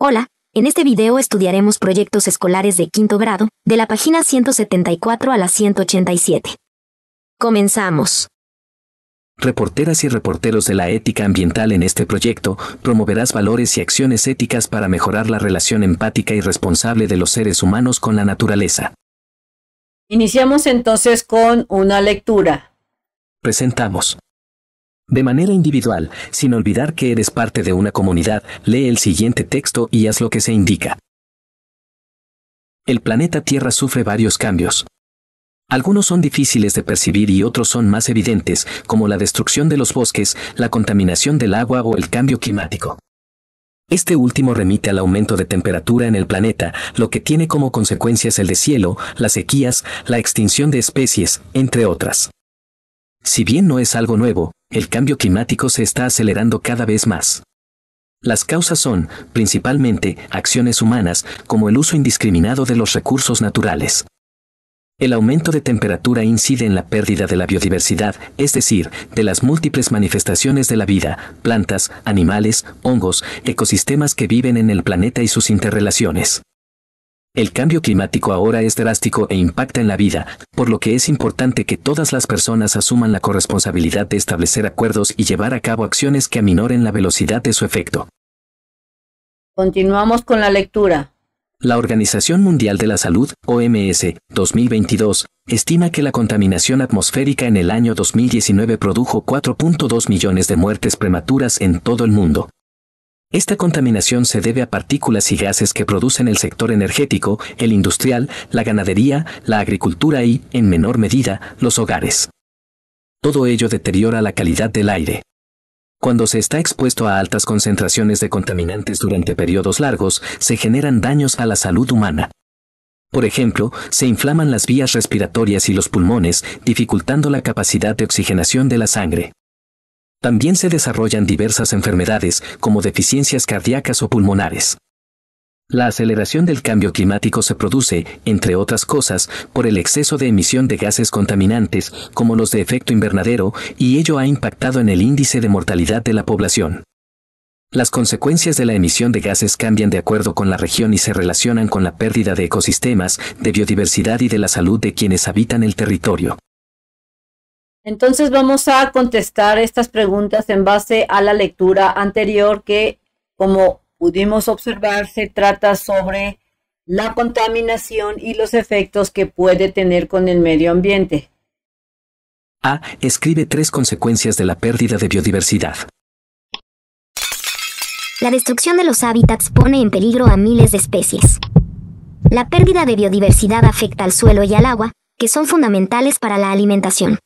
Hola, en este video estudiaremos proyectos escolares de quinto grado, de la página 174 a la 187. Comenzamos. Reporteras y reporteros de la ética ambiental. En este proyecto, promoverás valores y acciones éticas para mejorar la relación empática y responsable de los seres humanos con la naturaleza. Iniciamos entonces con una lectura. Presentamos. De manera individual, sin olvidar que eres parte de una comunidad, lee el siguiente texto y haz lo que se indica. El planeta Tierra sufre varios cambios. Algunos son difíciles de percibir y otros son más evidentes, como la destrucción de los bosques, la contaminación del agua o el cambio climático. Este último remite al aumento de temperatura en el planeta, lo que tiene como consecuencias el deshielo, las sequías, la extinción de especies, entre otras. Si bien no es algo nuevo, el cambio climático se está acelerando cada vez más. Las causas son, principalmente, acciones humanas, como el uso indiscriminado de los recursos naturales. El aumento de temperatura incide en la pérdida de la biodiversidad, es decir, de las múltiples manifestaciones de la vida, plantas, animales, hongos, ecosistemas que viven en el planeta y sus interrelaciones. El cambio climático ahora es drástico e impacta en la vida, por lo que es importante que todas las personas asuman la corresponsabilidad de establecer acuerdos y llevar a cabo acciones que aminoren la velocidad de su efecto. Continuamos con la lectura. La Organización Mundial de la Salud, OMS, 2022, estima que la contaminación atmosférica en el año 2019 produjo 4.2 millones de muertes prematuras en todo el mundo. Esta contaminación se debe a partículas y gases que producen el sector energético, el industrial, la ganadería, la agricultura y, en menor medida, los hogares. Todo ello deteriora la calidad del aire. Cuando se está expuesto a altas concentraciones de contaminantes durante periodos largos, se generan daños a la salud humana. Por ejemplo, se inflaman las vías respiratorias y los pulmones, dificultando la capacidad de oxigenación de la sangre. También se desarrollan diversas enfermedades, como deficiencias cardíacas o pulmonares. La aceleración del cambio climático se produce, entre otras cosas, por el exceso de emisión de gases contaminantes, como los de efecto invernadero, y ello ha impactado en el índice de mortalidad de la población. Las consecuencias de la emisión de gases cambian de acuerdo con la región y se relacionan con la pérdida de ecosistemas, de biodiversidad y de la salud de quienes habitan el territorio. Entonces vamos a contestar estas preguntas en base a la lectura anterior que, como pudimos observar, se trata sobre la contaminación y los efectos que puede tener con el medio ambiente. A. Escribe 3 consecuencias de la pérdida de biodiversidad. La destrucción de los hábitats pone en peligro a miles de especies. La pérdida de biodiversidad afecta al suelo y al agua, que son fundamentales para la alimentación.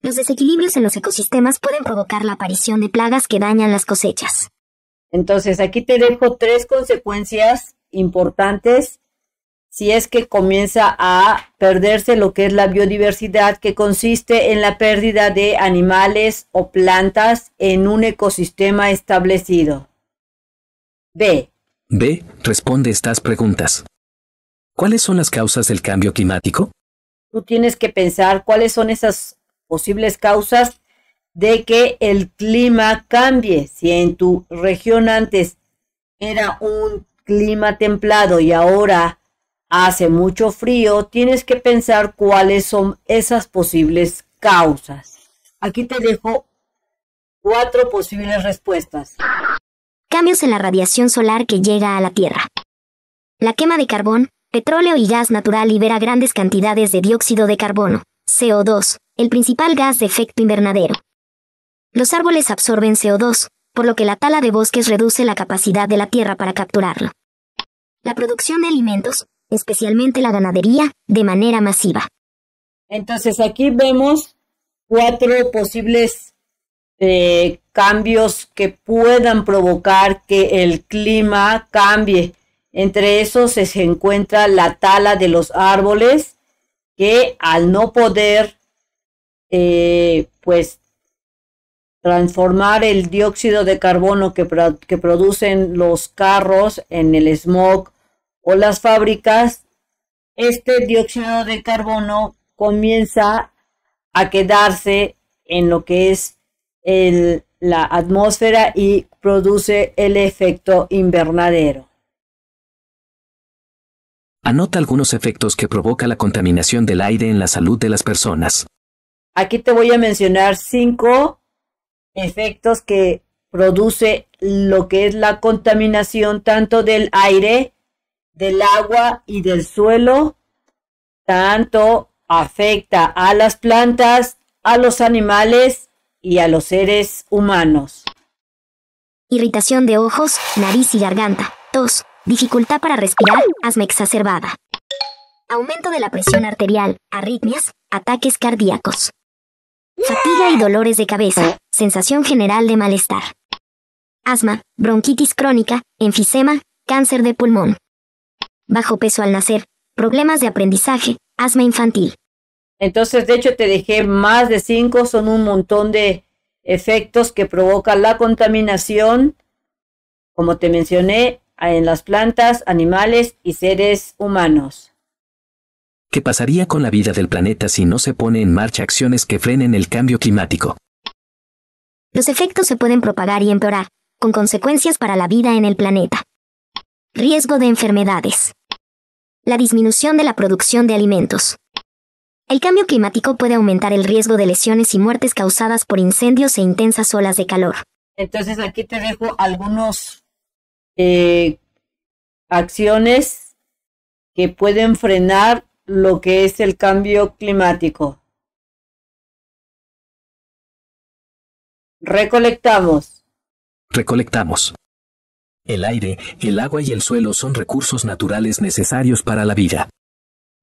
Los desequilibrios en los ecosistemas pueden provocar la aparición de plagas que dañan las cosechas. Entonces, aquí te dejo 3 consecuencias importantes si es que comienza a perderse lo que es la biodiversidad, que consiste en la pérdida de animales o plantas en un ecosistema establecido. B. B. Responde estas preguntas. ¿Cuáles son las causas del cambio climático? Tú tienes que pensar cuáles son esas posibles causas de que el clima cambie. Si en tu región antes era un clima templado y ahora hace mucho frío, tienes que pensar cuáles son esas posibles causas. Aquí te dejo 4 posibles respuestas. Cambios en la radiación solar que llega a la Tierra. La quema de carbón, petróleo y gas natural libera grandes cantidades de dióxido de carbono, CO2, el principal gas de efecto invernadero. Los árboles absorben CO2, por lo que la tala de bosques reduce la capacidad de la Tierra para capturarlo. La producción de alimentos, especialmente la ganadería, de manera masiva. Entonces aquí vemos 4 posibles cambios que puedan provocar que el clima cambie. Entre esos se encuentra la tala de los árboles, que al no poder transformar el dióxido de carbono que producen los carros en el smog o las fábricas, este dióxido de carbono comienza a quedarse en lo que es la atmósfera y produce el efecto invernadero. Anota algunos efectos que provoca la contaminación del aire en la salud de las personas. Aquí te voy a mencionar 5 efectos que produce lo que es la contaminación tanto del aire, del agua y del suelo. Tanto afecta a las plantas, a los animales y a los seres humanos. Irritación de ojos, nariz y garganta, tos, dificultad para respirar, asma exacerbada. Aumento de la presión arterial, arritmias, ataques cardíacos. Fatiga y dolores de cabeza, sensación general de malestar. Asma, bronquitis crónica, enfisema, cáncer de pulmón. Bajo peso al nacer, problemas de aprendizaje, asma infantil. Entonces, de hecho, te dejé más de 5, son un montón de efectos que provoca la contaminación, como te mencioné, en las plantas, animales y seres humanos. ¿Qué pasaría con la vida del planeta si no se pone en marcha acciones que frenen el cambio climático? Los efectos se pueden propagar y empeorar, con consecuencias para la vida en el planeta. Riesgo de enfermedades. La disminución de la producción de alimentos. El cambio climático puede aumentar el riesgo de lesiones y muertes causadas por incendios e intensas olas de calor. Entonces aquí te dejo algunas acciones que pueden frenar lo que es el cambio climático. Recolectamos. El aire, el agua y el suelo son recursos naturales necesarios para la vida.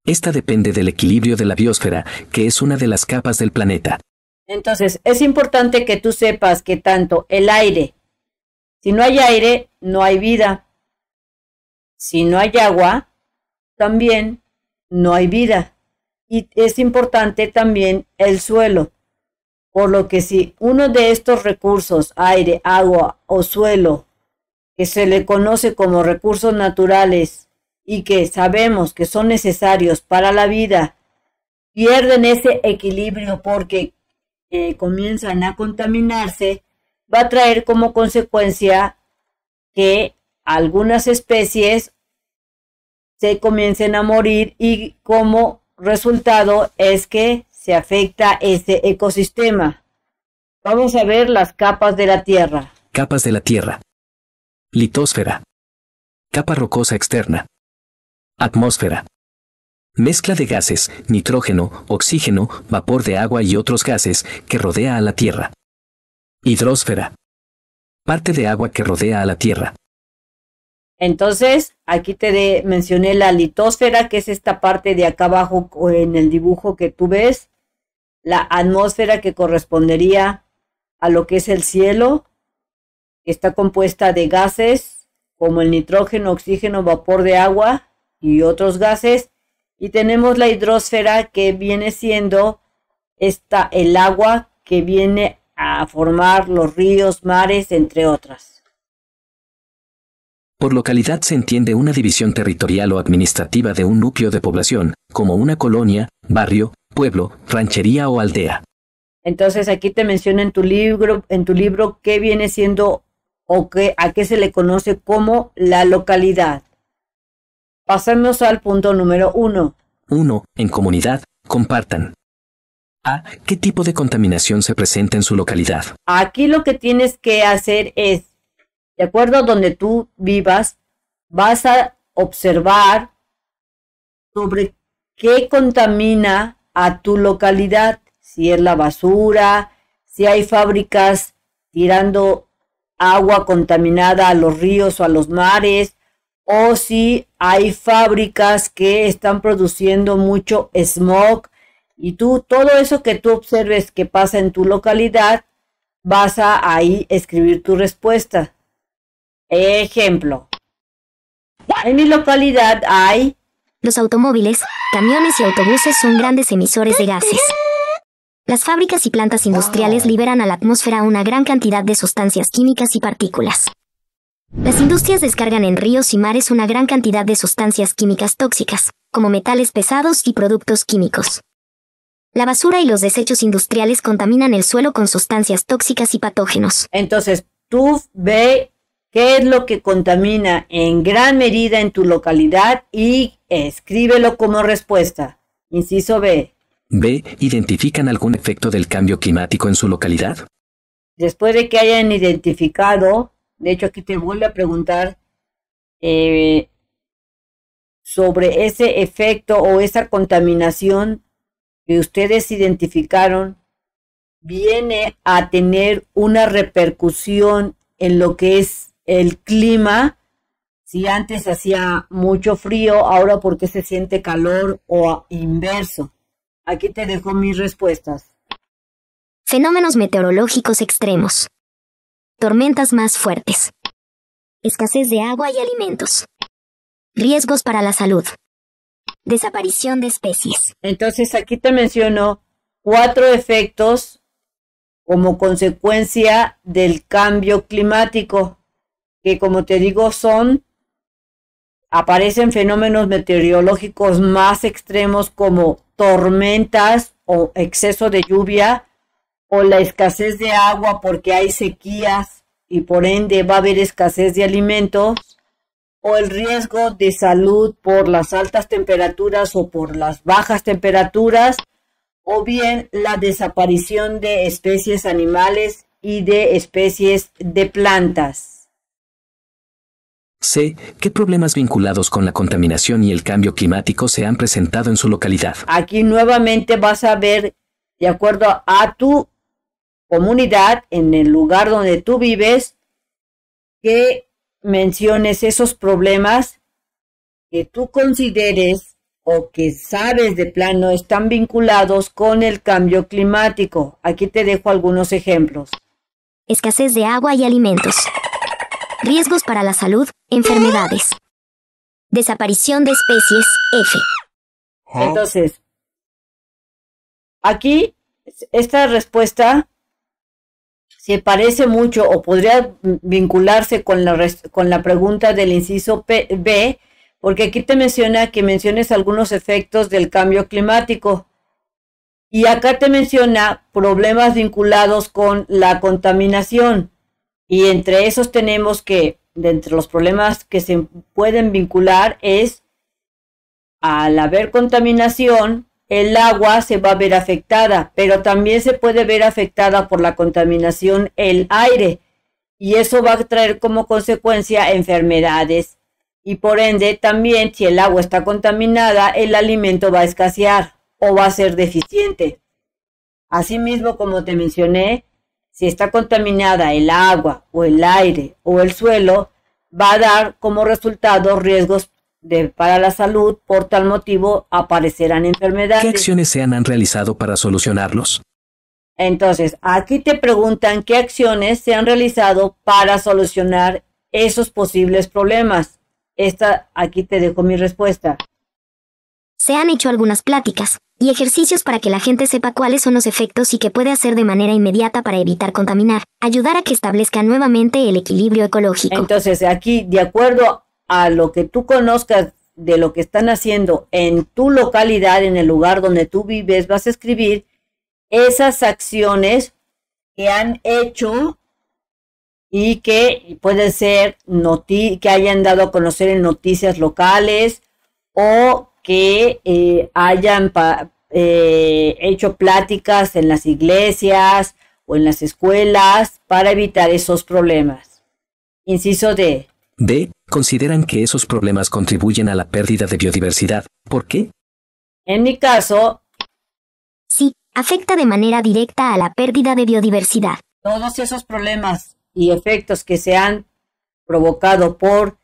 Esta depende del equilibrio de la biosfera, que es una de las capas del planeta. Entonces, es importante que tú sepas que tanto el aire, si no hay aire, no hay vida. Si no hay agua, también no hay vida. Y es importante también el suelo. Por lo que si uno de estos recursos, aire, agua o suelo, que se le conoce como recursos naturales y que sabemos que son necesarios para la vida, pierden ese equilibrio porque comienzan a contaminarse, va a traer como consecuencia que algunas especies se comiencen a morir y como resultado es que se afecta ese ecosistema. Vamos a ver las capas de la Tierra. Capas de la Tierra. Litosfera. Capa rocosa externa. Atmósfera. Mezcla de gases, nitrógeno, oxígeno, vapor de agua y otros gases que rodea a la Tierra. Hidrosfera. Parte de agua que rodea a la Tierra. Entonces, aquí te mencioné la litosfera, que es esta parte de acá abajo en el dibujo que tú ves. La atmósfera, que correspondería a lo que es el cielo, que está compuesta de gases como el nitrógeno, oxígeno, vapor de agua y otros gases. Y tenemos la hidrosfera, que viene siendo el agua que viene a formar los ríos, mares, entre otras. Por localidad se entiende una división territorial o administrativa de un núcleo de población, como una colonia, barrio, pueblo, ranchería o aldea. Entonces aquí te menciona en tu libro qué viene siendo o a qué se le conoce como la localidad. Pasemos al punto número 1. 1. En comunidad, compartan. A. ¿Qué tipo de contaminación se presenta en su localidad? Aquí lo que tienes que hacer es, de acuerdo a donde tú vivas, vas a observar sobre qué contamina a tu localidad. Si es la basura, si hay fábricas tirando agua contaminada a los ríos o a los mares, o si hay fábricas que están produciendo mucho smog. Y todo eso que tú observes que pasa en tu localidad, vas a ahí escribir tu respuesta. Ejemplo. En mi localidad hay... Los automóviles, camiones y autobuses son grandes emisores de gases. Las fábricas y plantas industriales liberan a la atmósfera una gran cantidad de sustancias químicas y partículas. Las industrias descargan en ríos y mares una gran cantidad de sustancias químicas tóxicas, como metales pesados y productos químicos. La basura y los desechos industriales contaminan el suelo con sustancias tóxicas y patógenos. Entonces, tú ve qué es lo que contamina en gran medida en tu localidad y escríbelo como respuesta. Inciso B. B. ¿Identifican algún efecto del cambio climático en su localidad? Después de que hayan identificado, de hecho aquí te vuelvo a preguntar sobre ese efecto o esa contaminación que ustedes identificaron, viene a tener una repercusión en lo que es el clima. Si antes hacía mucho frío, ahora ¿por qué se siente calor o inverso? Aquí te dejo mis respuestas. Fenómenos meteorológicos extremos. Tormentas más fuertes. Escasez de agua y alimentos. Riesgos para la salud. Desaparición de especies. Entonces aquí te menciono 4 efectos como consecuencia del cambio climático, que como te digo aparecen fenómenos meteorológicos más extremos como tormentas o exceso de lluvia, o la escasez de agua porque hay sequías y por ende va a haber escasez de alimentos, o el riesgo de salud por las altas temperaturas o por las bajas temperaturas, o bien la desaparición de especies animales y de especies de plantas. C. ¿Qué problemas vinculados con la contaminación y el cambio climático se han presentado en su localidad? Aquí nuevamente vas a ver, de acuerdo a tu comunidad, en el lugar donde tú vives, que menciones esos problemas que tú consideres o que sabes de plano están vinculados con el cambio climático. Aquí te dejo algunos ejemplos. Escasez de agua y alimentos. Riesgos para la salud, enfermedades. Desaparición de especies, F. Entonces, aquí esta respuesta se parece mucho o podría vincularse con la pregunta del inciso B, porque aquí te menciona que menciones algunos efectos del cambio climático. Y acá te menciona problemas vinculados con la contaminación. Y entre esos tenemos que, de entre los problemas que se pueden vincular es, al haber contaminación, el agua se va a ver afectada, pero también se puede ver afectada por la contaminación el aire. Y eso va a traer como consecuencia enfermedades. Y por ende, también si el agua está contaminada, el alimento va a escasear o va a ser deficiente. Asimismo, como te mencioné, si está contaminada el agua o el aire o el suelo, va a dar como resultado riesgos para la salud. Por tal motivo aparecerán enfermedades. ¿Qué acciones se han realizado para solucionarlos? Entonces, aquí te preguntan qué acciones se han realizado para solucionar esos posibles problemas. Aquí te dejo mi respuesta. Se han hecho algunas pláticas y ejercicios para que la gente sepa cuáles son los efectos y qué puede hacer de manera inmediata para evitar contaminar, ayudar a que establezca nuevamente el equilibrio ecológico. Entonces, aquí, de acuerdo a lo que tú conozcas de lo que están haciendo en tu localidad, en el lugar donde tú vives, vas a escribir esas acciones que han hecho y que pueden ser que hayan dado a conocer en noticias locales o que hayan hecho pláticas en las iglesias o en las escuelas para evitar esos problemas. Inciso D. D. ¿Consideran que esos problemas contribuyen a la pérdida de biodiversidad? ¿Por qué? En mi caso, sí, afecta de manera directa a la pérdida de biodiversidad. Todos esos problemas y efectos que se han provocado por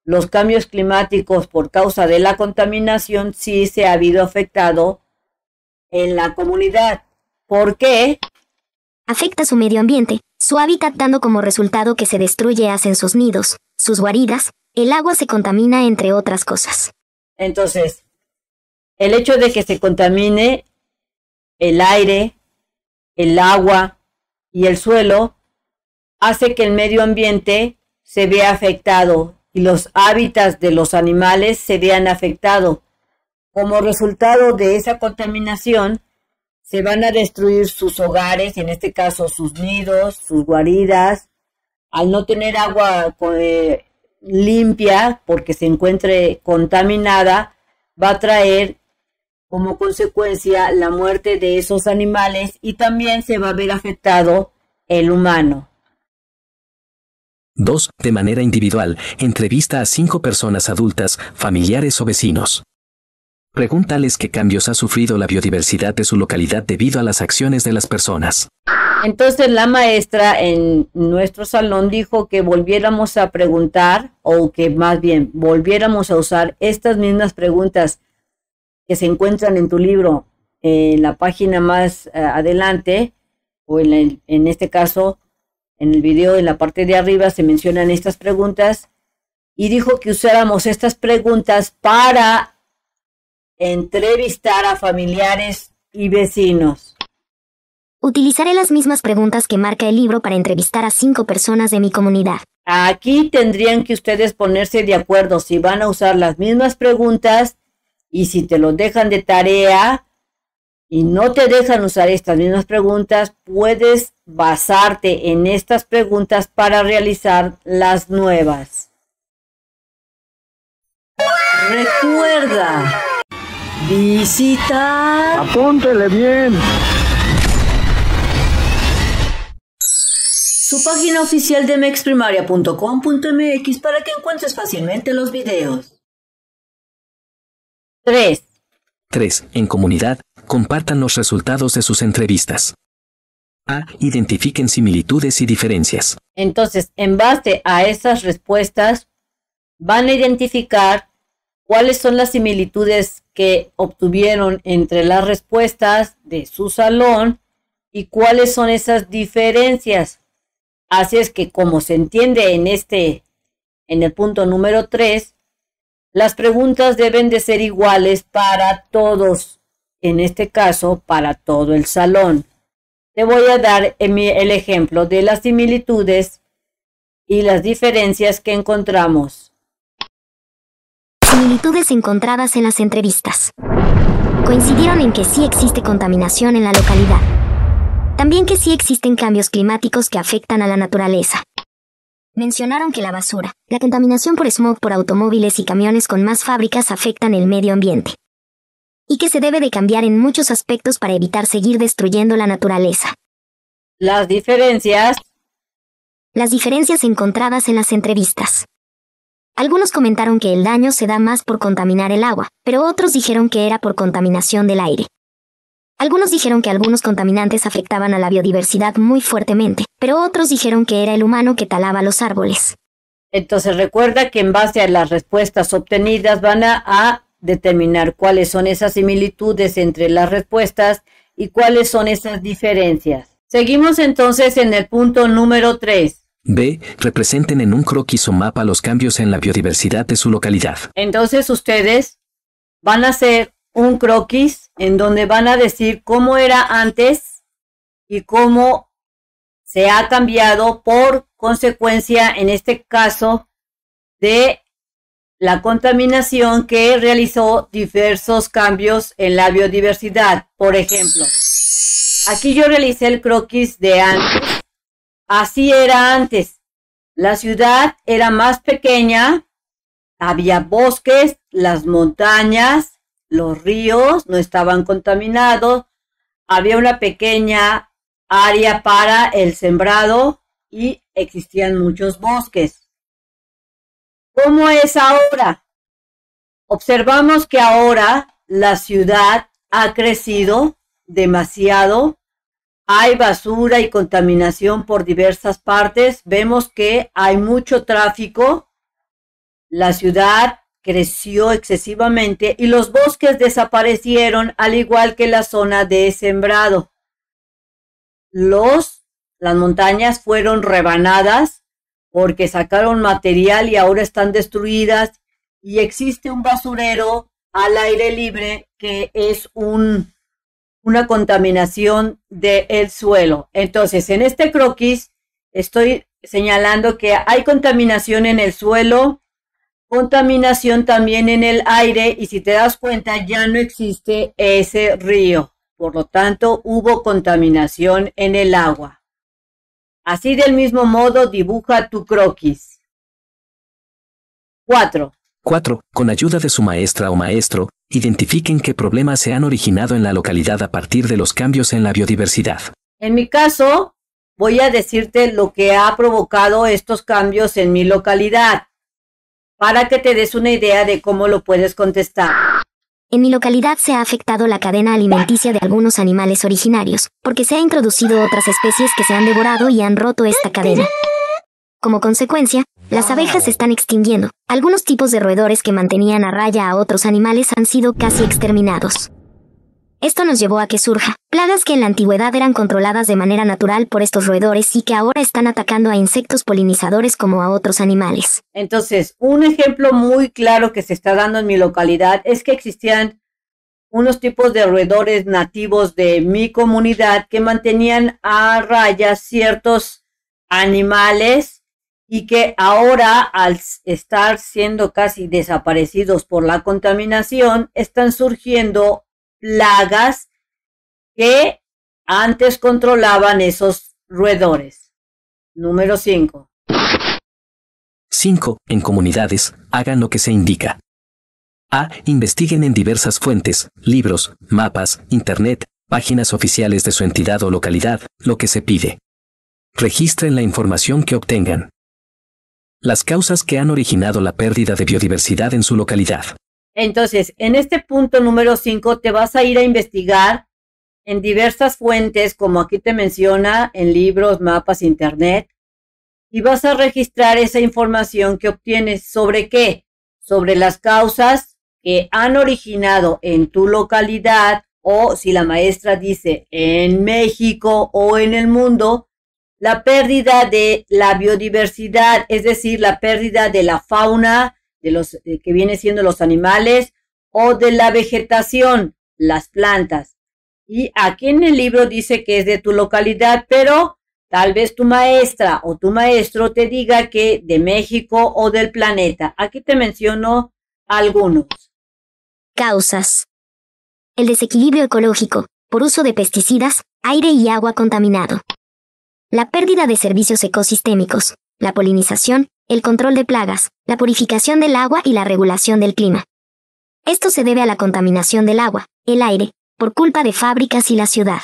los cambios climáticos por causa de la contaminación, sí se ha habido afectado en la comunidad. ¿Por qué? Afecta su medio ambiente, su hábitat, dando como resultado que se destruye, hacen sus nidos, sus guaridas, el agua se contamina, entre otras cosas. Entonces, el hecho de que se contamine el aire, el agua y el suelo hace que el medio ambiente se vea afectado y los hábitats de los animales se vean afectados. Como resultado de esa contaminación, se van a destruir sus hogares, en este caso sus nidos, sus guaridas, al no tener agua limpia porque se encuentre contaminada, va a traer como consecuencia la muerte de esos animales y también se va a ver afectado el humano. 2. De manera individual, entrevista a 5 personas adultas, familiares o vecinos. Pregúntales qué cambios ha sufrido la biodiversidad de su localidad debido a las acciones de las personas. Entonces la maestra en nuestro salón dijo que volviéramos a preguntar, o que más bien volviéramos a usar estas mismas preguntas que se encuentran en tu libro, en la página más adelante, o en este caso, en el video en la parte de arriba se mencionan estas preguntas, y dijo que usáramos estas preguntas para entrevistar a familiares y vecinos. Utilizaré las mismas preguntas que marca el libro para entrevistar a 5 personas de mi comunidad. Aquí tendrían que ustedes ponerse de acuerdo si van a usar las mismas preguntas, y si te lo dejan de tarea y no te dejan usar estas mismas preguntas, puedes basarte en estas preguntas para realizar las nuevas. Recuerda visitar. Apúntele bien. Su página oficial de mexprimaria.com.mx para que encuentres fácilmente los videos. 3. En comunidad, compartan los resultados de sus entrevistas. A. Identifiquen similitudes y diferencias. Entonces, en base a esas respuestas, van a identificar cuáles son las similitudes que obtuvieron entre las respuestas de su salón y cuáles son esas diferencias. Así es que, como se entiende en el punto número 3, las preguntas deben de ser iguales para todos, en este caso, para todo el salón. Te voy a dar el ejemplo de las similitudes y las diferencias que encontramos. Similitudes encontradas en las entrevistas. Coincidieron en que sí existe contaminación en la localidad. También que sí existen cambios climáticos que afectan a la naturaleza. Mencionaron que la basura, la contaminación por smog por automóviles y camiones con más fábricas afectan el medio ambiente. Y que se debe de cambiar en muchos aspectos para evitar seguir destruyendo la naturaleza. Las diferencias. Las diferencias encontradas en las entrevistas. Algunos comentaron que el daño se da más por contaminar el agua, pero otros dijeron que era por contaminación del aire. Algunos dijeron que algunos contaminantes afectaban a la biodiversidad muy fuertemente, pero otros dijeron que era el humano que talaba los árboles. Entonces recuerda que en base a las respuestas obtenidas van a determinar cuáles son esas similitudes entre las respuestas y cuáles son esas diferencias. Seguimos entonces en el punto número 3. B. Representen en un croquis o mapa los cambios en la biodiversidad de su localidad. Entonces ustedes van a hacer un croquis en donde van a decir cómo era antes y cómo se ha cambiado por consecuencia, en este caso, de la contaminación que realizó diversos cambios en la biodiversidad. Por ejemplo, aquí yo realicé el croquis de antes. Así era antes. La ciudad era más pequeña, había bosques, las montañas, los ríos no estaban contaminados, había una pequeña área para el sembrado y existían muchos bosques. ¿Cómo es ahora? Observamos que ahora la ciudad ha crecido demasiado, hay basura y contaminación por diversas partes, vemos que hay mucho tráfico, la ciudad creció excesivamente y los bosques desaparecieron, al igual que la zona de sembrado. Las montañas fueron rebanadas porque sacaron material y ahora están destruidas, y existe un basurero al aire libre que es una contaminación del suelo. Entonces, en este croquis estoy señalando que hay contaminación en el suelo, contaminación también en el aire, y si te das cuenta ya no existe ese río. por lo tanto hubo contaminación en el agua. Así del mismo modo dibuja tu croquis. 4. 4. Con ayuda de su maestra o maestro, identifiquen qué problemas se han originado en la localidad a partir de los cambios en la biodiversidad. En mi caso, voy a decirte lo que ha provocado estos cambios en mi localidad, para que te des una idea de cómo lo puedes contestar. En mi localidad se ha afectado la cadena alimenticia de algunos animales originarios, porque se han introducido otras especies que se han devorado y han roto esta cadena. Como consecuencia, las abejas se están extinguiendo. Algunos tipos de roedores que mantenían a raya a otros animales han sido casi exterminados. Esto nos llevó a que surja plagas que en la antigüedad eran controladas de manera natural por estos roedores y que ahora están atacando a insectos polinizadores como a otros animales. Entonces, un ejemplo muy claro que se está dando en mi localidad es que existían unos tipos de roedores nativos de mi comunidad que mantenían a raya ciertos animales y que ahora, al estar siendo casi desaparecidos por la contaminación, están surgiendo plagas que antes controlaban esos roedores. Número 5. 5. En comunidades, hagan lo que se indica. A. Investiguen en diversas fuentes, libros, mapas, internet, páginas oficiales de su entidad o localidad, lo que se pide. Registren la información que obtengan. Las causas que han originado la pérdida de biodiversidad en su localidad. Entonces, en este punto número 5 te vas a ir a investigar en diversas fuentes, como aquí te menciona, en libros, mapas, internet, y vas a registrar esa información que obtienes. ¿Sobre qué? Sobre las causas que han originado en tu localidad, o si la maestra dice en México o en el mundo, la pérdida de la biodiversidad, es decir, la pérdida de la fauna, de los que viene siendo los animales, o de la vegetación, las plantas. Y aquí en el libro dice que es de tu localidad, pero tal vez tu maestra o tu maestro te diga que de México o del planeta. Aquí te menciono algunos. Causas. El desequilibrio ecológico, por uso de pesticidas, aire y agua contaminado. La pérdida de servicios ecosistémicos, la polinización, el control de plagas, la purificación del agua y la regulación del clima. Esto se debe a la contaminación del agua, el aire, por culpa de fábricas y la ciudad.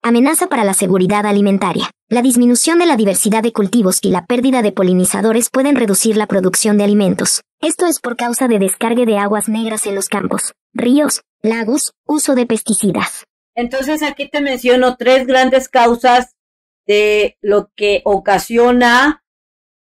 Amenaza para la seguridad alimentaria. La disminución de la diversidad de cultivos y la pérdida de polinizadores pueden reducir la producción de alimentos. Esto es por causa de descargue de aguas negras en los campos, ríos, lagos, uso de pesticidas. Entonces aquí te menciono 3 grandes causas de lo que ocasiona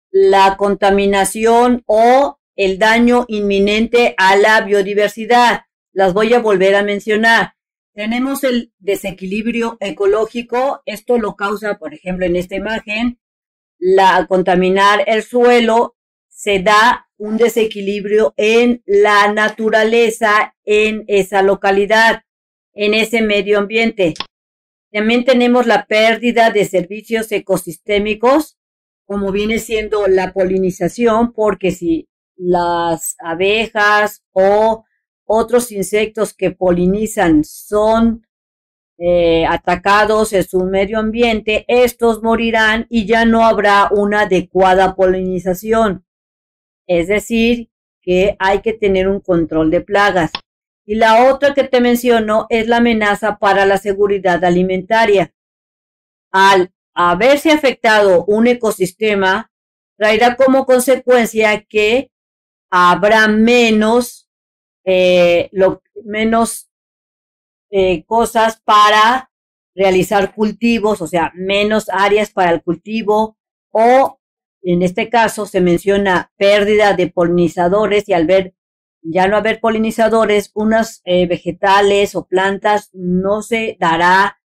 la contaminación o el daño inminente a la biodiversidad. Las voy a volver a mencionar. Tenemos el desequilibrio ecológico. Esto lo causa, por ejemplo, en esta imagen, al contaminar el suelo, se da un desequilibrio en la naturaleza en esa localidad, en ese medio ambiente. También tenemos la pérdida de servicios ecosistémicos, como viene siendo la polinización, porque si las abejas o otros insectos que polinizan son atacados en su medio ambiente, estos morirán y ya no habrá una adecuada polinización. Es decir, que hay que tener un control de plagas. Y la otra que te menciono es la amenaza para la seguridad alimentaria. Al haberse afectado un ecosistema, traerá como consecuencia que habrá menos cosas para realizar cultivos, o sea, menos áreas para el cultivo, o en este caso se menciona pérdida de polinizadores, y al ver ya no haber polinizadores, unas vegetales o plantas, no se dará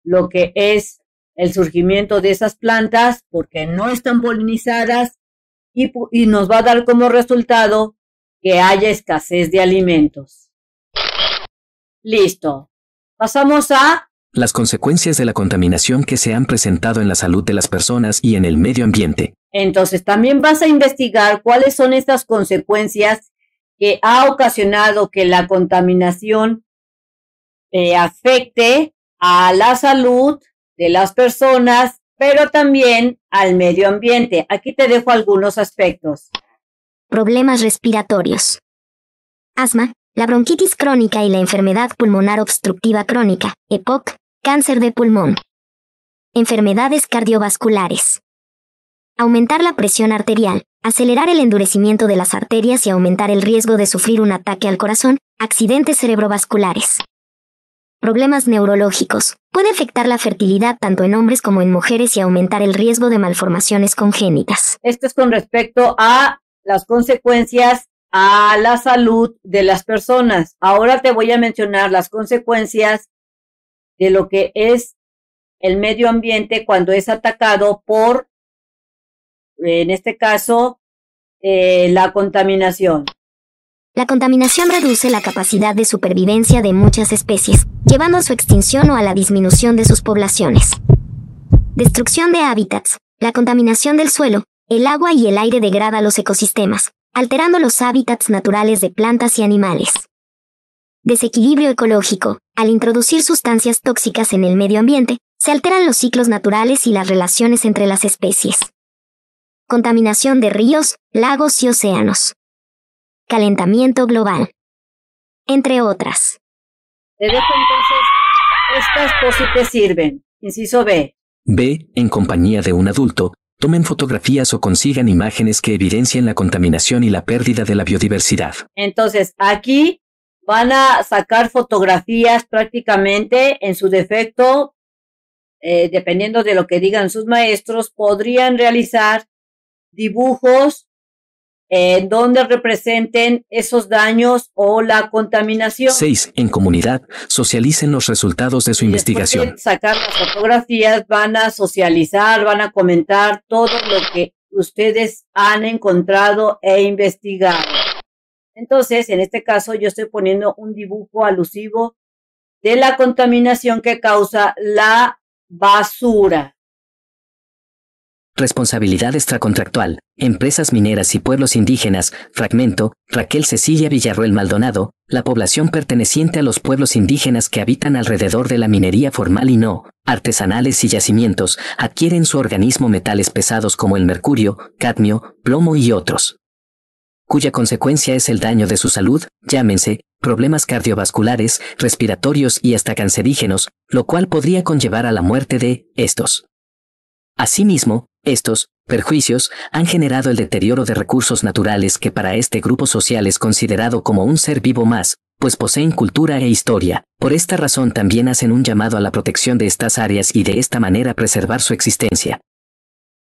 lo que es el surgimiento de esas plantas porque no están polinizadas y nos va a dar como resultado que haya escasez de alimentos. Listo. Pasamos a las consecuencias de la contaminación que se han presentado en la salud de las personas y en el medio ambiente. Entonces, también vas a investigar cuáles son estas consecuencias que ha ocasionado que la contaminación afecte a la salud de las personas, pero también al medio ambiente. Aquí te dejo algunos aspectos. Problemas respiratorios. Asma, la bronquitis crónica y la enfermedad pulmonar obstructiva crónica, EPOC, cáncer de pulmón. Enfermedades cardiovasculares. Aumentar la presión arterial, acelerar el endurecimiento de las arterias y aumentar el riesgo de sufrir un ataque al corazón, accidentes cerebrovasculares. Problemas neurológicos. Puede afectar la fertilidad tanto en hombres como en mujeres y aumentar el riesgo de malformaciones congénitas. Esto es con respecto a las consecuencias a la salud de las personas. Ahora te voy a mencionar las consecuencias de lo que es el medio ambiente cuando es atacado por, en este caso, la contaminación. La contaminación reduce la capacidad de supervivencia de muchas especies, llevando a su extinción o a la disminución de sus poblaciones. Destrucción de hábitats. La contaminación del suelo, el agua y el aire degrada los ecosistemas, alterando los hábitats naturales de plantas y animales. Desequilibrio ecológico. Al introducir sustancias tóxicas en el medio ambiente, se alteran los ciclos naturales y las relaciones entre las especies. Contaminación de ríos, lagos y océanos. Calentamiento global. Entre otras. Te dejo entonces, estas por si te sirven. Inciso B. B. En compañía de un adulto, tomen fotografías o consigan imágenes que evidencien la contaminación y la pérdida de la biodiversidad. Entonces, aquí van a sacar fotografías prácticamente en su defecto, dependiendo de lo que digan sus maestros, podrían realizar dibujos donde representen esos daños o la contaminación. 6. En comunidad, socialicen los resultados de su investigación. Después de sacar las fotografías, van a socializar, van a comentar todo lo que ustedes han encontrado e investigado. Entonces, en este caso, yo estoy poniendo un dibujo alusivo de la contaminación que causa la basura. Responsabilidad extracontractual, empresas mineras y pueblos indígenas, fragmento, Raquel Cecilia Villarroel Maldonado, la población perteneciente a los pueblos indígenas que habitan alrededor de la minería formal y no, artesanales y yacimientos, adquieren en su organismo metales pesados como el mercurio, cadmio, plomo y otros, cuya consecuencia es el daño de su salud, llámense, problemas cardiovasculares, respiratorios y hasta cancerígenos, lo cual podría conllevar a la muerte de estos. Asimismo, estos perjuicios han generado el deterioro de recursos naturales que para este grupo social es considerado como un ser vivo más, pues poseen cultura e historia. Por esta razón también hacen un llamado a la protección de estas áreas y de esta manera preservar su existencia.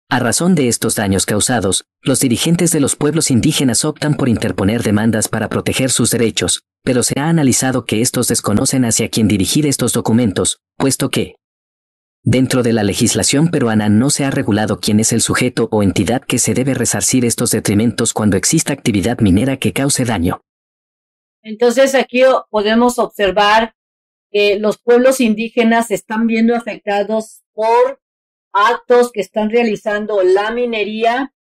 A razón de estos daños causados, los dirigentes de los pueblos indígenas optan por interponer demandas para proteger sus derechos, pero se ha analizado que estos desconocen hacia quién dirigir estos documentos, puesto que dentro de la legislación peruana no se ha regulado quién es el sujeto o entidad que se debe resarcir estos detrimentos cuando exista actividad minera que cause daño. Entonces aquí podemos observar que los pueblos indígenas se están viendo afectados por actos que están realizando la minería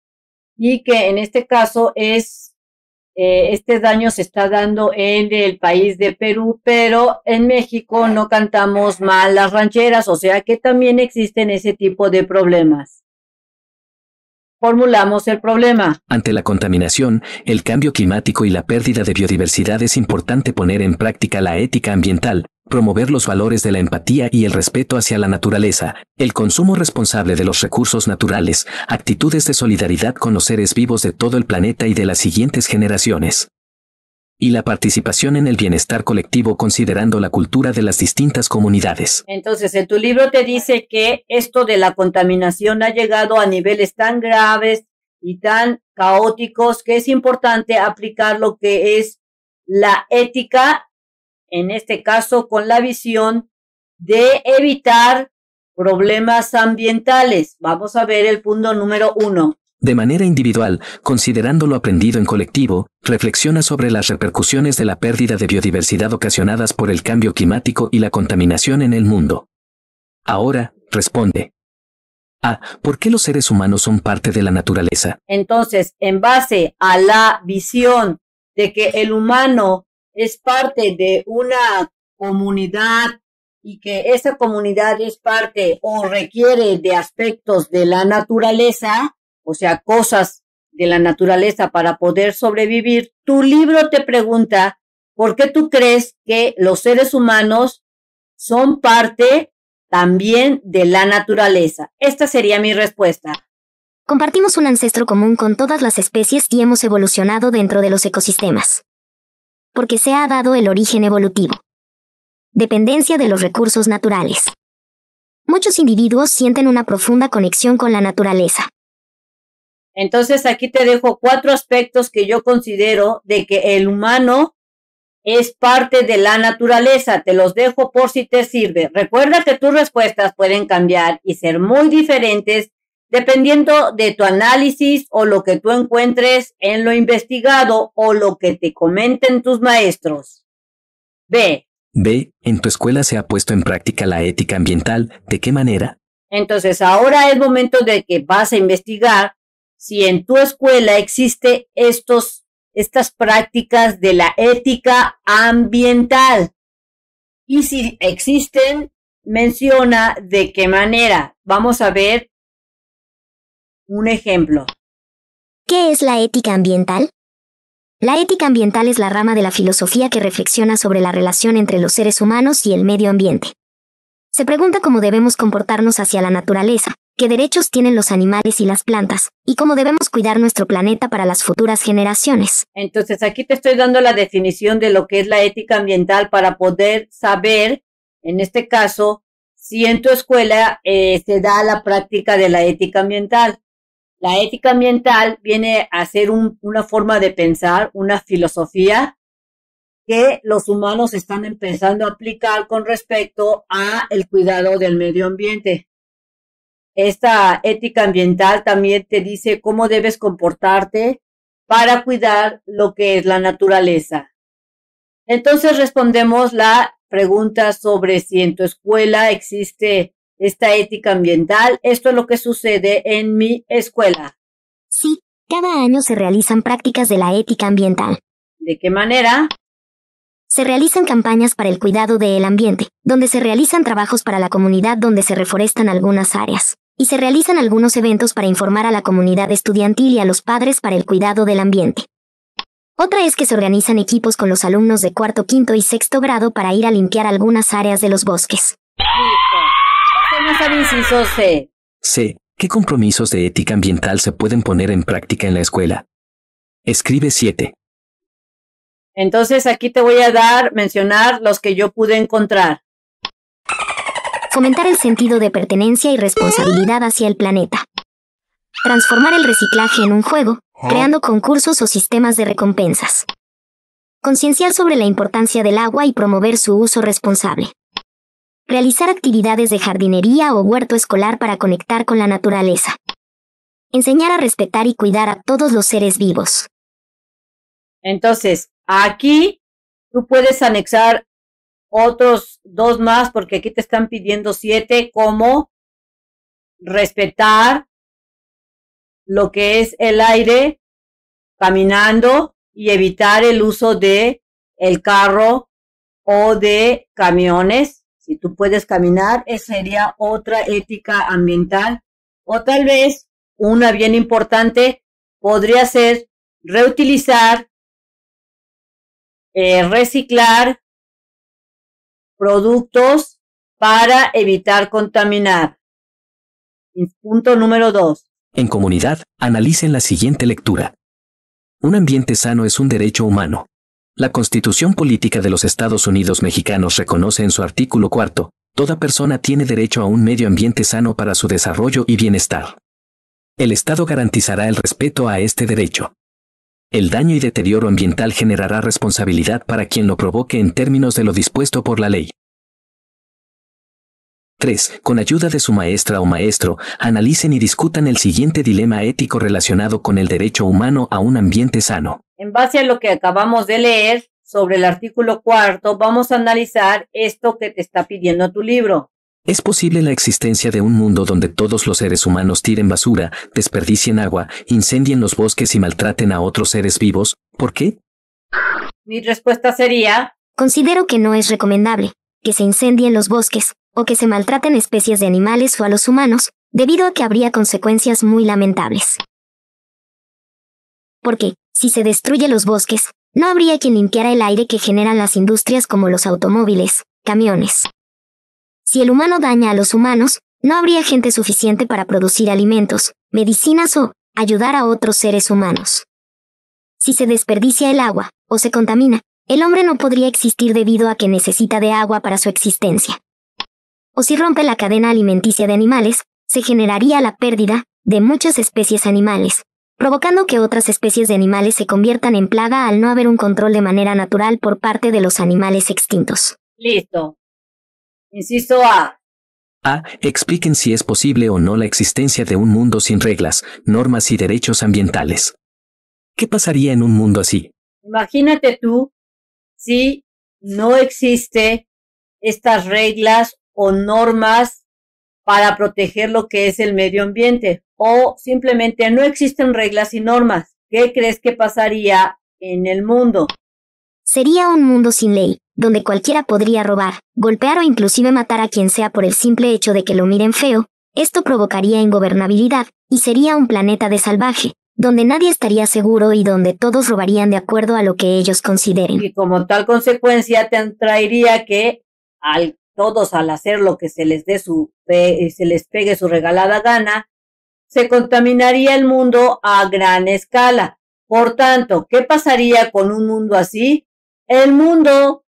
y que en este caso es este daño se está dando en el país de Perú, pero en México no cantamos mal las rancheras, o sea que también existen ese tipo de problemas. Formulamos el problema. Ante la contaminación, el cambio climático y la pérdida de biodiversidad es importante poner en práctica la ética ambiental, promover los valores de la empatía y el respeto hacia la naturaleza, el consumo responsable de los recursos naturales, actitudes de solidaridad con los seres vivos de todo el planeta y de las siguientes generaciones. Y la participación en el bienestar colectivo considerando la cultura de las distintas comunidades. Entonces, en tu libro te dice que esto de la contaminación ha llegado a niveles tan graves y tan caóticos que es importante aplicar lo que es la ética, en este caso con la visión de evitar problemas ambientales. Vamos a ver el punto número 1. De manera individual, considerando lo aprendido en colectivo, reflexiona sobre las repercusiones de la pérdida de biodiversidad ocasionadas por el cambio climático y la contaminación en el mundo. Ahora, responde. A. ¿Por qué los seres humanos son parte de la naturaleza? Entonces, en base a la visión de que el humano es parte de una comunidad y que esa comunidad es parte o requiere de aspectos de la naturaleza, o sea, cosas de la naturaleza para poder sobrevivir, tu libro te pregunta ¿por qué tú crees que los seres humanos son parte también de la naturaleza? Esta sería mi respuesta. Compartimos un ancestro común con todas las especies y hemos evolucionado dentro de los ecosistemas. Porque se ha dado el origen evolutivo. Dependencia de los recursos naturales. Muchos individuos sienten una profunda conexión con la naturaleza. Entonces aquí te dejo 4 aspectos que yo considero de que el humano es parte de la naturaleza. Te los dejo por si te sirve. Recuerda que tus respuestas pueden cambiar y ser muy diferentes dependiendo de tu análisis o lo que tú encuentres en lo investigado o lo que te comenten tus maestros. B. ¿En tu escuela se ha puesto en práctica la ética ambiental? ¿De qué manera? Entonces ahora es momento de que vas a investigar si en tu escuela existe estas prácticas de la ética ambiental. Y si existen, menciona de qué manera. Vamos a ver un ejemplo. ¿Qué es la ética ambiental? La ética ambiental es la rama de la filosofía que reflexiona sobre la relación entre los seres humanos y el medio ambiente. Se pregunta cómo debemos comportarnos hacia la naturaleza, qué derechos tienen los animales y las plantas, y cómo debemos cuidar nuestro planeta para las futuras generaciones. Entonces aquí te estoy dando la definición de lo que es la ética ambiental para poder saber, en este caso, si en tu escuela se da la práctica de la ética ambiental. La ética ambiental viene a ser una forma de pensar, una filosofía que los humanos están empezando a aplicar con respecto a el cuidado del medio ambiente. Esta ética ambiental también te dice cómo debes comportarte para cuidar lo que es la naturaleza. Entonces respondemos la pregunta sobre si en tu escuela existe esta ética ambiental. Esto es lo que sucede en mi escuela. Sí, cada año se realizan prácticas de la ética ambiental. ¿De qué manera? Se realizan campañas para el cuidado del ambiente, donde se realizan trabajos para la comunidad donde se reforestan algunas áreas. Y se realizan algunos eventos para informar a la comunidad estudiantil y a los padres para el cuidado del ambiente. Otra es que se organizan equipos con los alumnos de cuarto, quinto y sexto grado para ir a limpiar algunas áreas de los bosques. Pasemos al inciso C. C. ¿Qué compromisos de ética ambiental se pueden poner en práctica en la escuela? Escribe 7. Entonces aquí te voy a mencionar los que yo pude encontrar. Fomentar el sentido de pertenencia y responsabilidad hacia el planeta. Transformar el reciclaje en un juego, creando concursos o sistemas de recompensas. Concienciar sobre la importancia del agua y promover su uso responsable. Realizar actividades de jardinería o huerto escolar para conectar con la naturaleza. Enseñar a respetar y cuidar a todos los seres vivos. Entonces, aquí tú puedes anexar otros 2 más porque aquí te están pidiendo 7 como respetar lo que es el aire caminando y evitar el uso de el carro o de camiones. Si tú puedes caminar, esa sería otra ética ambiental. O tal vez, una bien importante, podría ser reutilizar, reciclar productos para evitar contaminar. Punto número 2. En comunidad, analicen la siguiente lectura. Un ambiente sano es un derecho humano. La Constitución Política de los Estados Unidos Mexicanos reconoce en su artículo 4, toda persona tiene derecho a un medio ambiente sano para su desarrollo y bienestar. El Estado garantizará el respeto a este derecho. El daño y deterioro ambiental generará responsabilidad para quien lo provoque en términos de lo dispuesto por la ley. 3. Con ayuda de su maestra o maestro, analicen y discutan el siguiente dilema ético relacionado con el derecho humano a un ambiente sano. En base a lo que acabamos de leer sobre el artículo 4, vamos a analizar esto que te está pidiendo tu libro. ¿Es posible la existencia de un mundo donde todos los seres humanos tiren basura, desperdicien agua, incendien los bosques y maltraten a otros seres vivos? ¿Por qué? Mi respuesta sería: considero que no es recomendable, que se incendien los bosques, o que se maltraten especies de animales o a los humanos, debido a que habría consecuencias muy lamentables. Porque, si se destruye los bosques, no habría quien limpiara el aire que generan las industrias como los automóviles, camiones. Si el humano daña a los humanos, no habría gente suficiente para producir alimentos, medicinas o ayudar a otros seres humanos. Si se desperdicia el agua, o se contamina, el hombre no podría existir debido a que necesita de agua para su existencia. O si rompe la cadena alimenticia de animales, se generaría la pérdida de muchas especies animales, provocando que otras especies de animales se conviertan en plaga al no haber un control de manera natural por parte de los animales extintos. Listo. Inciso A. A. Expliquen si es posible o no la existencia de un mundo sin reglas, normas y derechos ambientales. ¿Qué pasaría en un mundo así? Imagínate tú si no existe estas reglas o normas para proteger lo que es el medio ambiente, o simplemente no existen reglas y normas. ¿Qué crees que pasaría en el mundo? Sería un mundo sin ley, donde cualquiera podría robar, golpear o inclusive matar a quien sea por el simple hecho de que lo miren feo. Esto provocaría ingobernabilidad, y sería un planeta de salvaje, donde nadie estaría seguro y donde todos robarían de acuerdo a lo que ellos consideren. Y como tal consecuencia te traería que todos al hacer lo que se les pegue su regalada gana, se contaminaría el mundo a gran escala. Por tanto, ¿qué pasaría con un mundo así? El mundo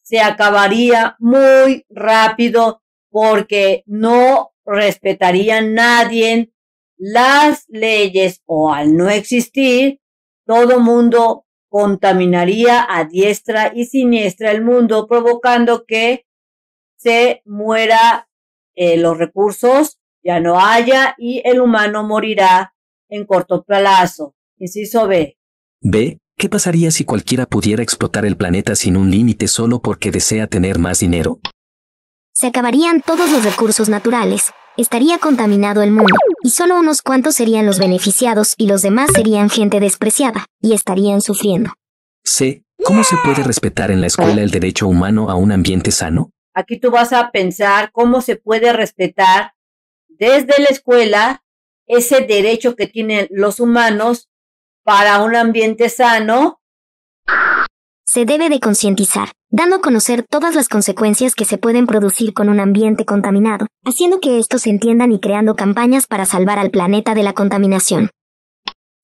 se acabaría muy rápido porque no respetaría nadie las leyes, o al no existir, todo mundo contaminaría a diestra y siniestra el mundo, provocando que se muera los recursos, ya no haya, y el humano morirá en corto plazo. Inciso B. B. ¿Qué pasaría si cualquiera pudiera explotar el planeta sin un límite solo porque desea tener más dinero? Se acabarían todos los recursos naturales, estaría contaminado el mundo, y solo unos cuantos serían los beneficiados y los demás serían gente despreciada, y estarían sufriendo. C. ¿Cómo se puede respetar en la escuela el derecho humano a un ambiente sano? Aquí tú vas a pensar cómo se puede respetar desde la escuela ese derecho que tienen los humanos para un ambiente sano. Se debe de concientizar, dando a conocer todas las consecuencias que se pueden producir con un ambiente contaminado, haciendo que estos se entiendan y creando campañas para salvar al planeta de la contaminación.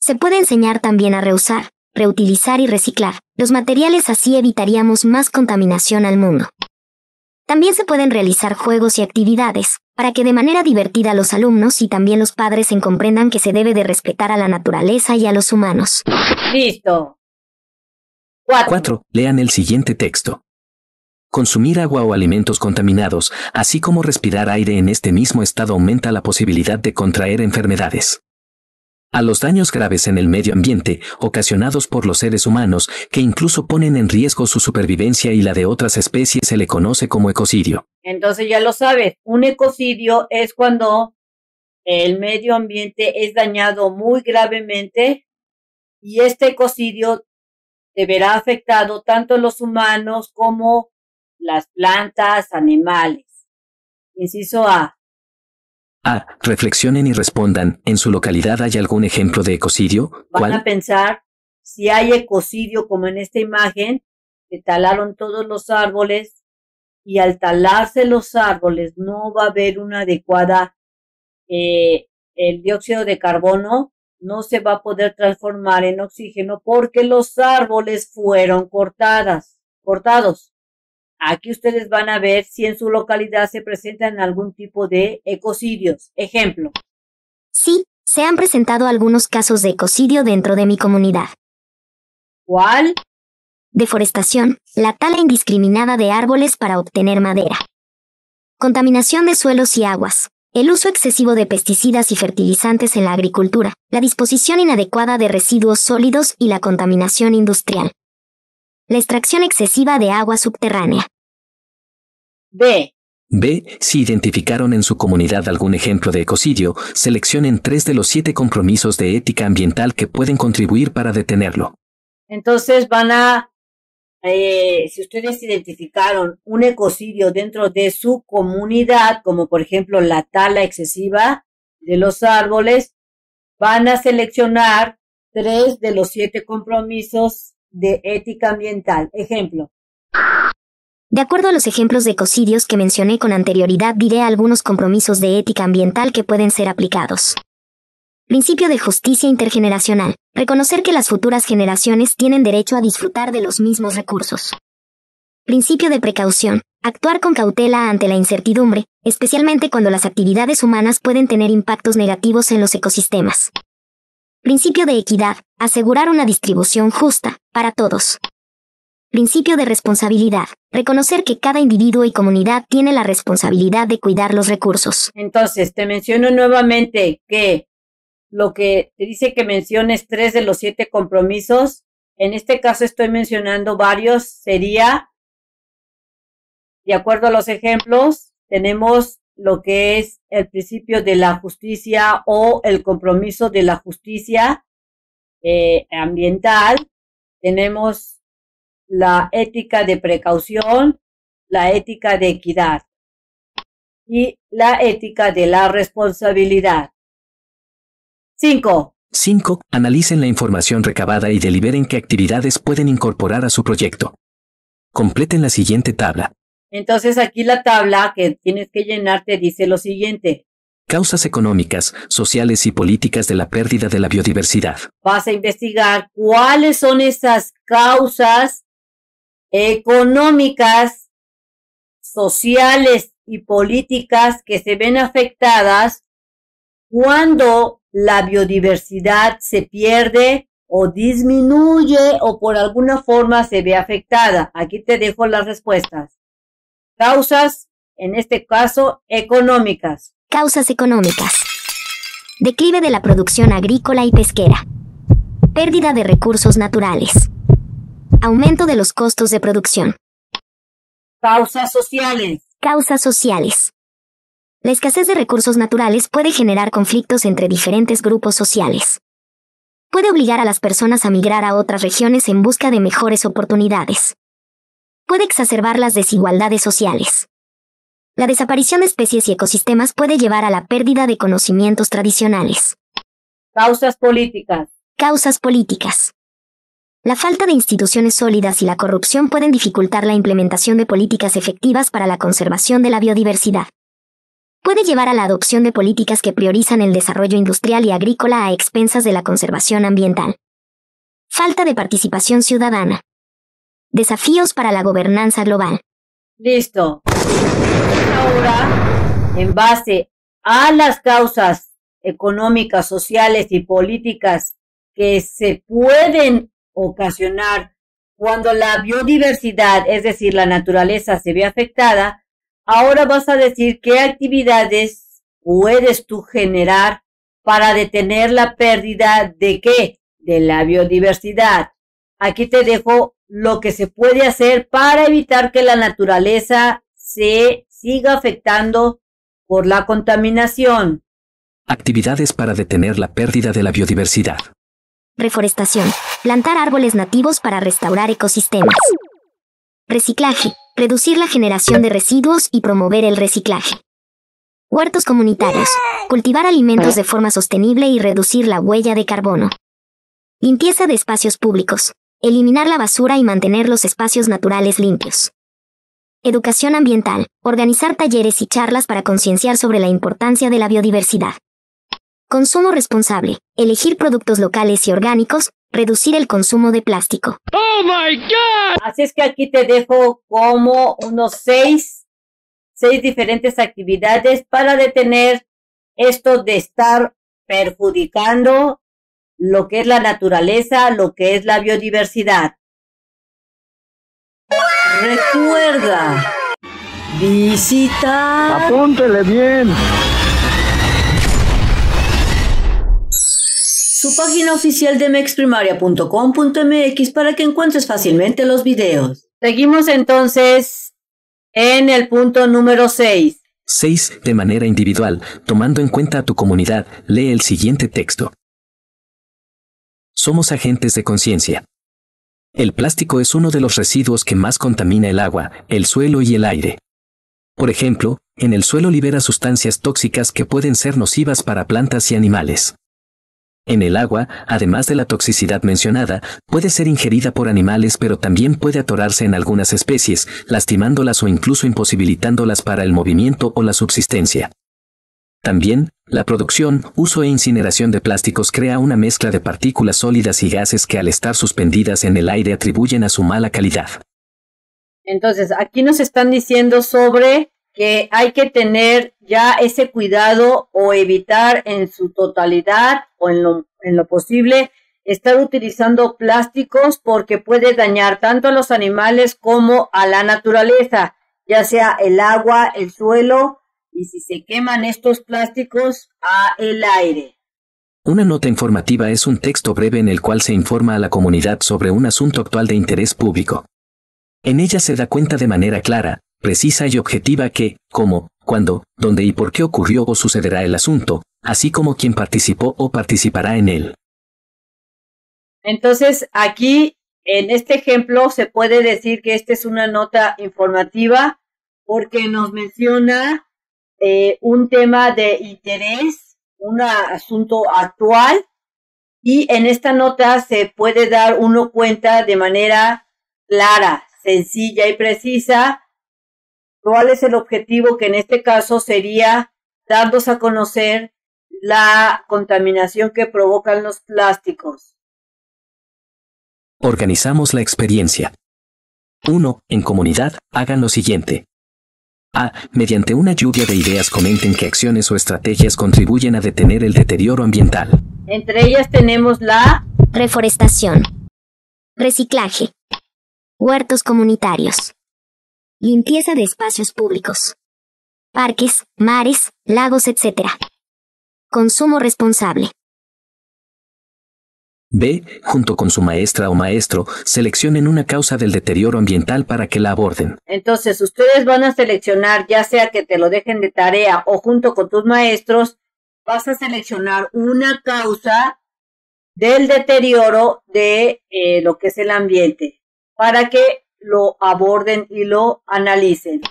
Se puede enseñar también a reusar, reutilizar y reciclar los materiales, así evitaríamos más contaminación al mundo. También se pueden realizar juegos y actividades, para que de manera divertida los alumnos y también los padres comprendan que se debe de respetar a la naturaleza y a los humanos. Listo. 4. Lean el siguiente texto. Consumir agua o alimentos contaminados, así como respirar aire en este mismo estado aumenta la posibilidad de contraer enfermedades. A los daños graves en el medio ambiente, ocasionados por los seres humanos, que incluso ponen en riesgo su supervivencia y la de otras especies, se le conoce como ecocidio. Entonces ya lo sabes, un ecocidio es cuando el medio ambiente es dañado muy gravemente y este ecocidio se verá afectado tanto los humanos como las plantas, animales. Inciso A. A. Reflexionen y respondan, ¿en su localidad hay algún ejemplo de ecocidio? Van ¿Cuál? a pensar si hay ecocidio como en esta imagen, que talaron todos los árboles y al talarse los árboles no va a haber una adecuada, el dióxido de carbono no se va a poder transformar en oxígeno porque los árboles fueron cortados. Aquí ustedes van a ver si en su localidad se presentan algún tipo de ecocidios. Ejemplo. Sí, se han presentado algunos casos de ecocidio dentro de mi comunidad. ¿Cuál? Deforestación, la tala indiscriminada de árboles para obtener madera. Contaminación de suelos y aguas. El uso excesivo de pesticidas y fertilizantes en la agricultura, la disposición inadecuada de residuos sólidos y la contaminación industrial. La extracción excesiva de agua subterránea. B. B. Si identificaron en su comunidad algún ejemplo de ecocidio, seleccionen 3 de los 7 compromisos de ética ambiental que pueden contribuir para detenerlo. Entonces van a si ustedes identificaron un ecocidio dentro de su comunidad, como por ejemplo la tala excesiva de los árboles, van a seleccionar 3 de los 7 compromisos de ética ambiental. Ejemplo. De acuerdo a los ejemplos de ecocidios que mencioné con anterioridad, diré algunos compromisos de ética ambiental que pueden ser aplicados. Principio de justicia intergeneracional. Reconocer que las futuras generaciones tienen derecho a disfrutar de los mismos recursos. Principio de precaución. Actuar con cautela ante la incertidumbre, especialmente cuando las actividades humanas pueden tener impactos negativos en los ecosistemas. Principio de equidad. Asegurar una distribución justa, para todos. Principio de responsabilidad. Reconocer que cada individuo y comunidad tiene la responsabilidad de cuidar los recursos. Entonces, te menciono nuevamente que lo que te dice que menciones 3 de los 7 compromisos, en este caso estoy mencionando varios, sería, de acuerdo a los ejemplos, tenemos lo que es el principio de la justicia o el compromiso de la justicia ambiental, tenemos la ética de precaución, la ética de equidad y la ética de la responsabilidad. 5. Analicen la información recabada y deliberen qué actividades pueden incorporar a su proyecto. Completen la siguiente tabla. Entonces aquí la tabla que tienes que llenar te dice lo siguiente. Causas económicas, sociales y políticas de la pérdida de la biodiversidad. Vas a investigar cuáles son esas causas económicas, sociales y políticas que se ven afectadas cuando la biodiversidad se pierde o disminuye o por alguna forma se ve afectada. Aquí te dejo las respuestas. Causas, en este caso, económicas. Causas económicas. Declive de la producción agrícola y pesquera. Pérdida de recursos naturales. Aumento de los costos de producción. Causas sociales. Causas sociales. La escasez de recursos naturales puede generar conflictos entre diferentes grupos sociales. Puede obligar a las personas a migrar a otras regiones en busca de mejores oportunidades. Puede exacerbar las desigualdades sociales. La desaparición de especies y ecosistemas puede llevar a la pérdida de conocimientos tradicionales. Causas políticas. Causas políticas. La falta de instituciones sólidas y la corrupción pueden dificultar la implementación de políticas efectivas para la conservación de la biodiversidad. Puede llevar a la adopción de políticas que priorizan el desarrollo industrial y agrícola a expensas de la conservación ambiental. Falta de participación ciudadana. Desafíos para la gobernanza global. Listo. Ahora, en base a las causas económicas, sociales y políticas que se pueden ocasionar cuando la biodiversidad, es decir, la naturaleza, se ve afectada, ahora vas a decir qué actividades puedes tú generar para detener la pérdida de ¿qué? De la biodiversidad. Aquí te dejo lo que se puede hacer para evitar que la naturaleza se siga afectando por la contaminación. Actividades para detener la pérdida de la biodiversidad. Reforestación. Plantar árboles nativos para restaurar ecosistemas. Reciclaje. Reducir la generación de residuos y promover el reciclaje. Huertos comunitarios. Cultivar alimentos de forma sostenible y reducir la huella de carbono. Limpieza de espacios públicos. Eliminar la basura y mantener los espacios naturales limpios. Educación ambiental. Organizar talleres y charlas para concienciar sobre la importancia de la biodiversidad. Consumo responsable. Elegir productos locales y orgánicos. Reducir el consumo de plástico. ¡Oh, my God! Así es que aquí te dejo como unos 6 diferentes actividades para detener esto de estar perjudicando lo que es la naturaleza, lo que es la biodiversidad. Recuerda visitar. Apúntele bien. Su página oficial de mexprimaria.com.mx para que encuentres fácilmente los videos. Seguimos entonces en el punto número 6. 6. De manera individual, tomando en cuenta a tu comunidad, lee el siguiente texto. Somos agentes de conciencia. El plástico es uno de los residuos que más contamina el agua, el suelo y el aire. Por ejemplo, en el suelo libera sustancias tóxicas que pueden ser nocivas para plantas y animales. En el agua, además de la toxicidad mencionada, puede ser ingerida por animales, pero también puede atorarse en algunas especies, lastimándolas o incluso imposibilitándolas para el movimiento o la subsistencia. También, la producción, uso e incineración de plásticos crea una mezcla de partículas sólidas y gases que al estar suspendidas en el aire atribuyen a su mala calidad. Entonces, aquí nos están diciendo sobre que hay que tener ya ese cuidado o evitar en su totalidad o en lo posible estar utilizando plásticos porque puede dañar tanto a los animales como a la naturaleza, ya sea el agua, el suelo y si se queman estos plásticos a el aire. Una nota informativa es un texto breve en el cual se informa a la comunidad sobre un asunto actual de interés público. En ella se da cuenta de manera clara, precisa y objetiva qué, cómo, cuándo, dónde y por qué ocurrió o sucederá el asunto, así como quién participó o participará en él. Entonces, aquí, en este ejemplo, se puede decir que esta es una nota informativa porque nos menciona un tema de interés, un asunto actual, y en esta nota se puede dar uno cuenta de manera clara, sencilla y precisa cuál es el objetivo, que en este caso sería darnos a conocer la contaminación que provocan los plásticos. Organizamos la experiencia. 1. En comunidad, hagan lo siguiente. A. Mediante una lluvia de ideas comenten qué acciones o estrategias contribuyen a detener el deterioro ambiental. Entre ellas tenemos la reforestación, reciclaje, huertos comunitarios, limpieza de espacios públicos, parques, mares, lagos, etc. Consumo responsable. B. Junto con su maestra o maestro, seleccionen una causa del deterioro ambiental para que la aborden. Entonces, ustedes van a seleccionar, ya sea que te lo dejen de tarea o junto con tus maestros, vas a seleccionar una causa del deterioro de lo que es el ambiente para que lo aborden y lo analicen.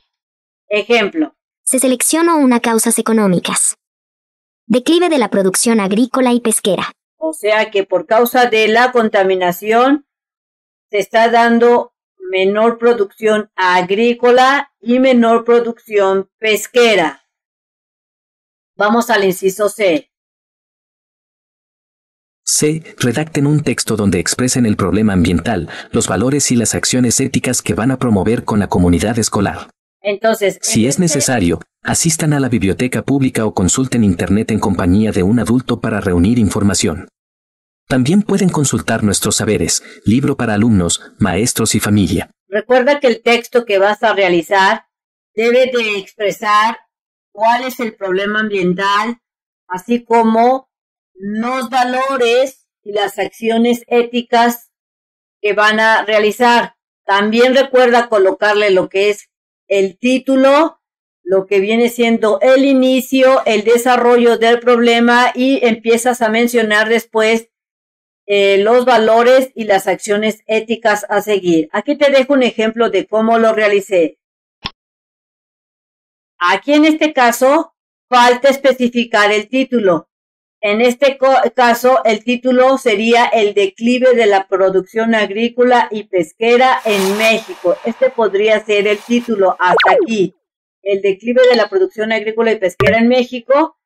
Ejemplo. Se seleccionó una causas económicas. Declive de la producción agrícola y pesquera. O sea que por causa de la contaminación se está dando menor producción agrícola y menor producción pesquera. Vamos al inciso C. C. Redacten un texto donde expresen el problema ambiental, los valores y las acciones éticas que van a promover con la comunidad escolar. Entonces, si es necesario, asistan a la biblioteca pública o consulten internet en compañía de un adulto para reunir información. También pueden consultar nuestros saberes, libro para alumnos, maestros y familia. Recuerda que el texto que vas a realizar debe de expresar cuál es el problema ambiental, así como los valores y las acciones éticas que van a realizar. También recuerda colocarle lo que es el título, lo que viene siendo el inicio, el desarrollo del problema y empiezas a mencionar después los valores y las acciones éticas a seguir. Aquí te dejo un ejemplo de cómo lo realicé. Aquí en este caso falta especificar el título. En este caso el título sería el declive de la producción agrícola y pesquera en México. Este podría ser el título hasta aquí. El declive de la producción agrícola y pesquera en México,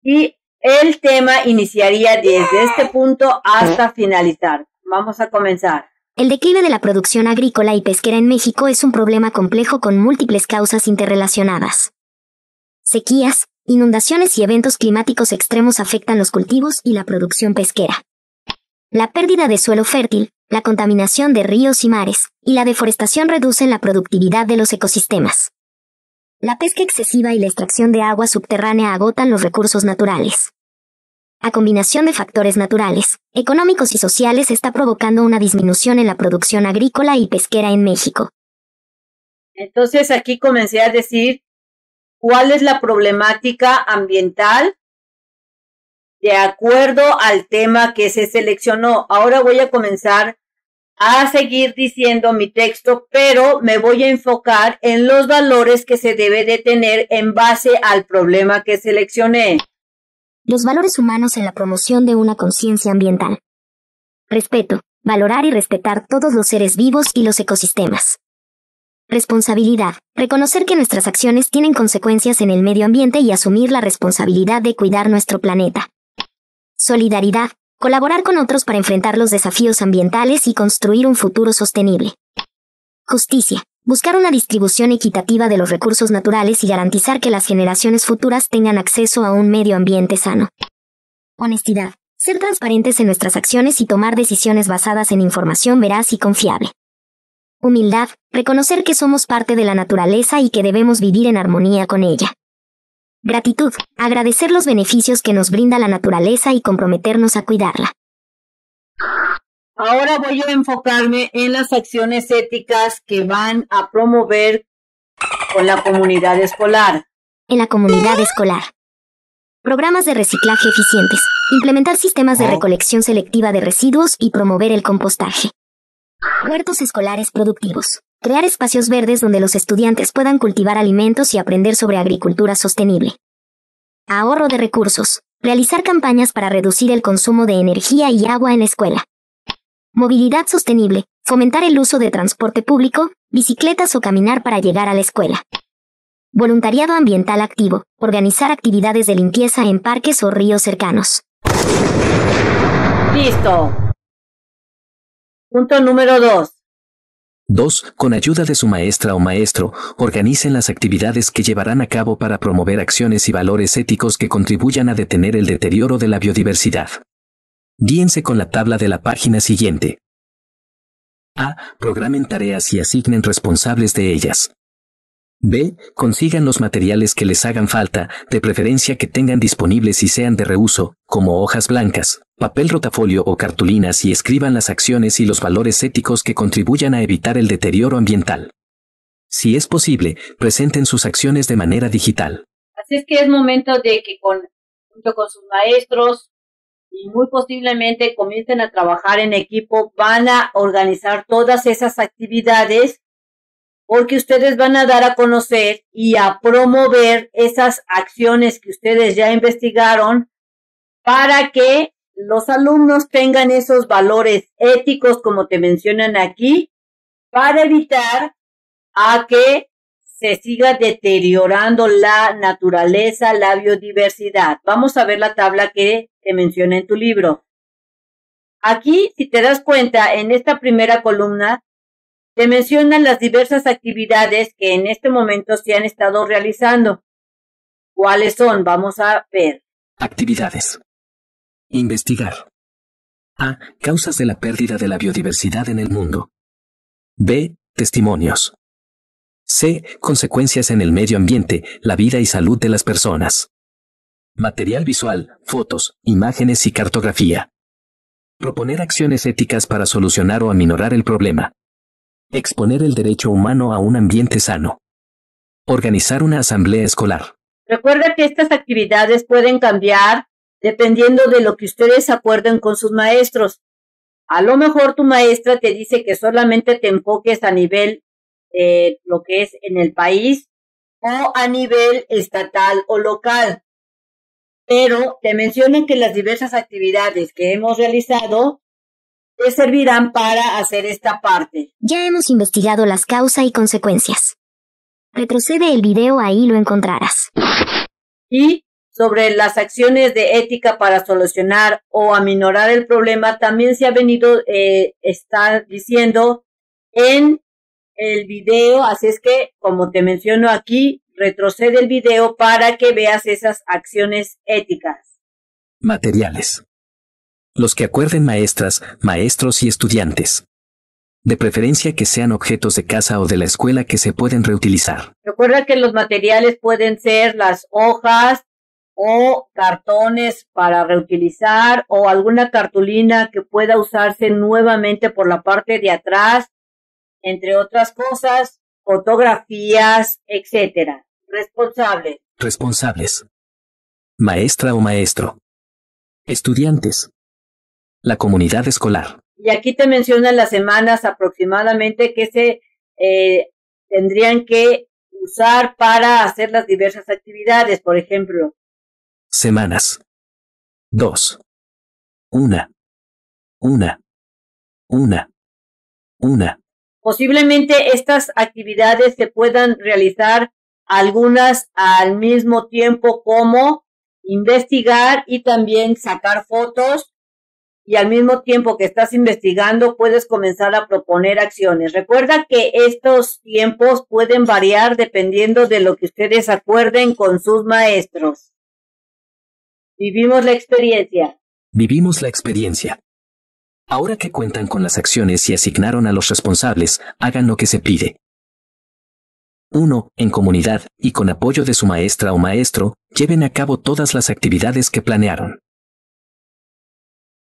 y el tema iniciaría desde este punto hasta finalizar. Vamos a comenzar. El declive de la producción agrícola y pesquera en México es un problema complejo con múltiples causas interrelacionadas. Sequías, inundaciones y eventos climáticos extremos afectan los cultivos y la producción pesquera. La pérdida de suelo fértil, la contaminación de ríos y mares, y la deforestación reducen la productividad de los ecosistemas. La pesca excesiva y la extracción de agua subterránea agotan los recursos naturales. A combinación de factores naturales, económicos y sociales está provocando una disminución en la producción agrícola y pesquera en México. Entonces aquí comencé a decir cuál es la problemática ambiental de acuerdo al tema que se seleccionó. Ahora voy a comenzar a seguir diciendo mi texto, pero me voy a enfocar en los valores que se debe de tener en base al problema que seleccioné. Los valores humanos en la promoción de una conciencia ambiental. Respeto, valorar y respetar todos los seres vivos y los ecosistemas. Responsabilidad, reconocer que nuestras acciones tienen consecuencias en el medio ambiente y asumir la responsabilidad de cuidar nuestro planeta. Solidaridad, colaborar con otros para enfrentar los desafíos ambientales y construir un futuro sostenible. Justicia, buscar una distribución equitativa de los recursos naturales y garantizar que las generaciones futuras tengan acceso a un medio ambiente sano. Honestidad, ser transparentes en nuestras acciones y tomar decisiones basadas en información veraz y confiable. Humildad, reconocer que somos parte de la naturaleza y que debemos vivir en armonía con ella. Gratitud, agradecer los beneficios que nos brinda la naturaleza y comprometernos a cuidarla. Ahora voy a enfocarme en las acciones éticas que van a promover con la comunidad escolar. En la comunidad escolar. Programas de reciclaje eficientes, implementar sistemas de recolección selectiva de residuos y promover el compostaje. Huertos escolares productivos. Crear espacios verdes donde los estudiantes puedan cultivar alimentos y aprender sobre agricultura sostenible. Ahorro de recursos. Realizar campañas para reducir el consumo de energía y agua en la escuela. Movilidad sostenible. Fomentar el uso de transporte público, bicicletas o caminar para llegar a la escuela. Voluntariado ambiental activo. Organizar actividades de limpieza en parques o ríos cercanos. Listo. Punto número 2. 2. Con ayuda de su maestra o maestro, organicen las actividades que llevarán a cabo para promover acciones y valores éticos que contribuyan a detener el deterioro de la biodiversidad. Guíense con la tabla de la página siguiente. A. Programen tareas y asignen responsables de ellas. B. Consigan los materiales que les hagan falta, de preferencia que tengan disponibles y sean de reuso, como hojas blancas, papel rotafolio o cartulinas y escriban las acciones y los valores éticos que contribuyan a evitar el deterioro ambiental. Si es posible, presenten sus acciones de manera digital. Así es que es momento de que junto con sus maestros y muy posiblemente comiencen a trabajar en equipo, van a organizar todas esas actividades porque ustedes van a dar a conocer y a promover esas acciones que ustedes ya investigaron para que los alumnos tengan esos valores éticos como te mencionan aquí, para evitar a que se siga deteriorando la naturaleza, la biodiversidad. Vamos a ver la tabla que te menciona en tu libro. Aquí, si te das cuenta, en esta primera columna, te mencionan las diversas actividades que en este momento se han estado realizando. ¿Cuáles son? Vamos a ver. Actividades. Investigar. A. Causas de la pérdida de la biodiversidad en el mundo. B. Testimonios. C. Consecuencias en el medio ambiente, la vida y salud de las personas. Material visual, fotos, imágenes y cartografía. Proponer acciones éticas para solucionar o aminorar el problema. Exponer el derecho humano a un ambiente sano. Organizar una asamblea escolar. Recuerda que estas actividades pueden cambiar dependiendo de lo que ustedes acuerden con sus maestros. A lo mejor tu maestra te dice que solamente te enfoques a nivel lo que es en el país o a nivel estatal o local. Pero te mencionan que las diversas actividades que hemos realizado te servirán para hacer esta parte. Ya hemos investigado las causas y consecuencias. Retrocede el video, ahí lo encontrarás. Y sobre las acciones de ética para solucionar o aminorar el problema, también se ha venido está diciendo en el video, así es que, como te menciono aquí, retrocede el video para que veas esas acciones éticas. Materiales. Los que acuerden maestras, maestros y estudiantes. De preferencia que sean objetos de casa o de la escuela que se pueden reutilizar. Recuerda que los materiales pueden ser las hojas o cartones para reutilizar o alguna cartulina que pueda usarse nuevamente por la parte de atrás, entre otras cosas, fotografías, etcétera. Responsable. Responsables. Maestra o maestro. Estudiantes. La comunidad escolar. Y aquí te mencionan las semanas aproximadamente que se tendrían que usar para hacer las diversas actividades. Por ejemplo, Semanas. 2. 1. 1. 1. 1. posiblemente estas actividades se puedan realizar algunas al mismo tiempo, como investigar y también sacar fotos, y al mismo tiempo que estás investigando puedes comenzar a proponer acciones. Recuerda que estos tiempos pueden variar dependiendo de lo que ustedes acuerden con sus maestros. Vivimos la experiencia. Vivimos la experiencia. Ahora que cuentan con las acciones y asignaron a los responsables, hagan lo que se pide. 1. En comunidad, y con apoyo de su maestra o maestro, lleven a cabo todas las actividades que planearon.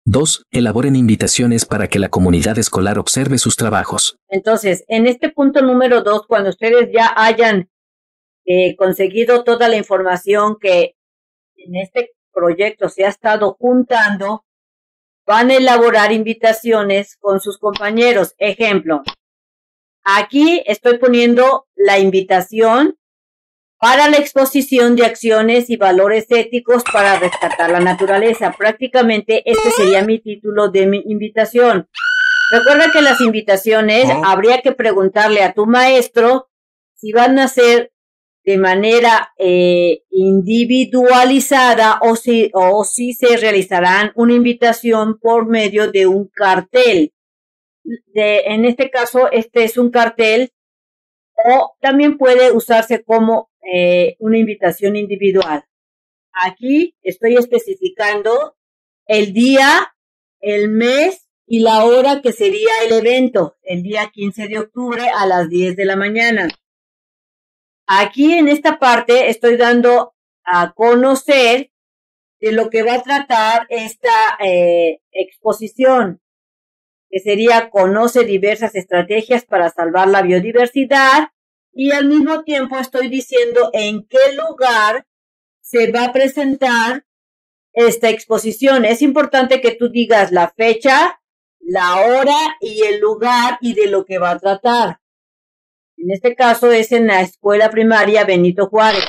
2. Elaboren invitaciones para que la comunidad escolar observe sus trabajos. Entonces, en este punto número 2, cuando ustedes ya hayan conseguido toda la información que en este proyecto se ha estado juntando, van a elaborar invitaciones con sus compañeros. Ejemplo, aquí estoy poniendo la invitación para la exposición de acciones y valores éticos para rescatar la naturaleza. Prácticamente este sería mi título de mi invitación. Recuerda que las invitaciones habría que preguntarle a tu maestro si van a ser de manera individualizada o si se realizarán una invitación por medio de un cartel. En este caso, este es un cartel, o también puede usarse como una invitación individual. Aquí estoy especificando el día, el mes y la hora que sería el evento, el día 15 de octubre a las 10 de la mañana. Aquí en esta parte estoy dando a conocer de lo que va a tratar esta exposición, que sería conoce diversas estrategias para salvar la biodiversidad, y al mismo tiempo estoy diciendo en qué lugar se va a presentar esta exposición. Es importante que tú digas la fecha, la hora y el lugar y de lo que va a tratar. En este caso es en la escuela primaria Benito Juárez.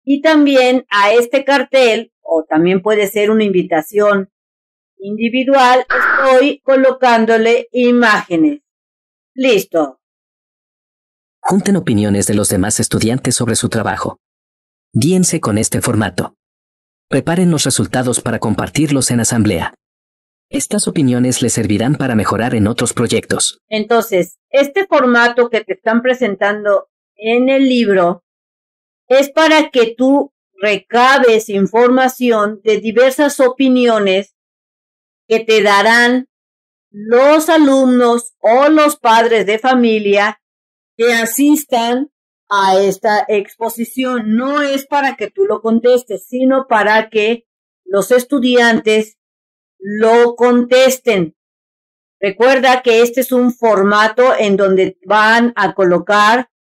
Y también a este cartel, o también puede ser una invitación individual, estoy colocándole imágenes. Listo. Junten opiniones de los demás estudiantes sobre su trabajo. Guíense con este formato. Preparen los resultados para compartirlos en asamblea. Estas opiniones les servirán para mejorar en otros proyectos. Entonces, este formato que te están presentando en el libro es para que tú recabes información de diversas opiniones que te darán los alumnos o los padres de familia que asistan a esta exposición. No es para que tú lo contestes, sino para que los estudiantes lo contesten. Recuerda que este es un formato en donde van a colocar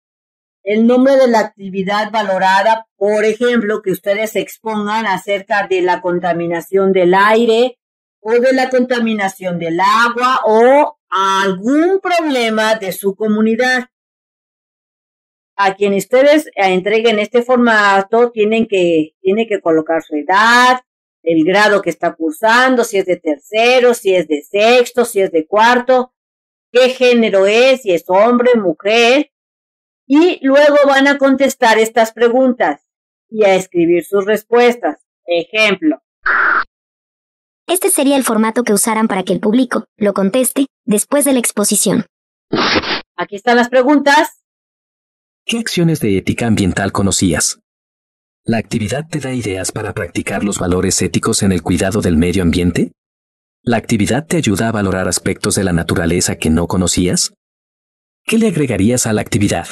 el nombre de la actividad valorada, por ejemplo, que ustedes expongan acerca de la contaminación del aire o de la contaminación del agua o algún problema de su comunidad. A quien ustedes entreguen este formato tiene que colocar su edad, el grado que está cursando, si es de tercero, si es de sexto, si es de cuarto, qué género es, si es hombre, mujer, y luego van a contestar estas preguntas y a escribir sus respuestas. Ejemplo. Este sería el formato que usarán para que el público lo conteste después de la exposición. Aquí están las preguntas. ¿Qué acciones de ética ambiental conocías? ¿La actividad te da ideas para practicar los valores éticos en el cuidado del medio ambiente? ¿La actividad te ayuda a valorar aspectos de la naturaleza que no conocías? ¿Qué le agregarías a la actividad?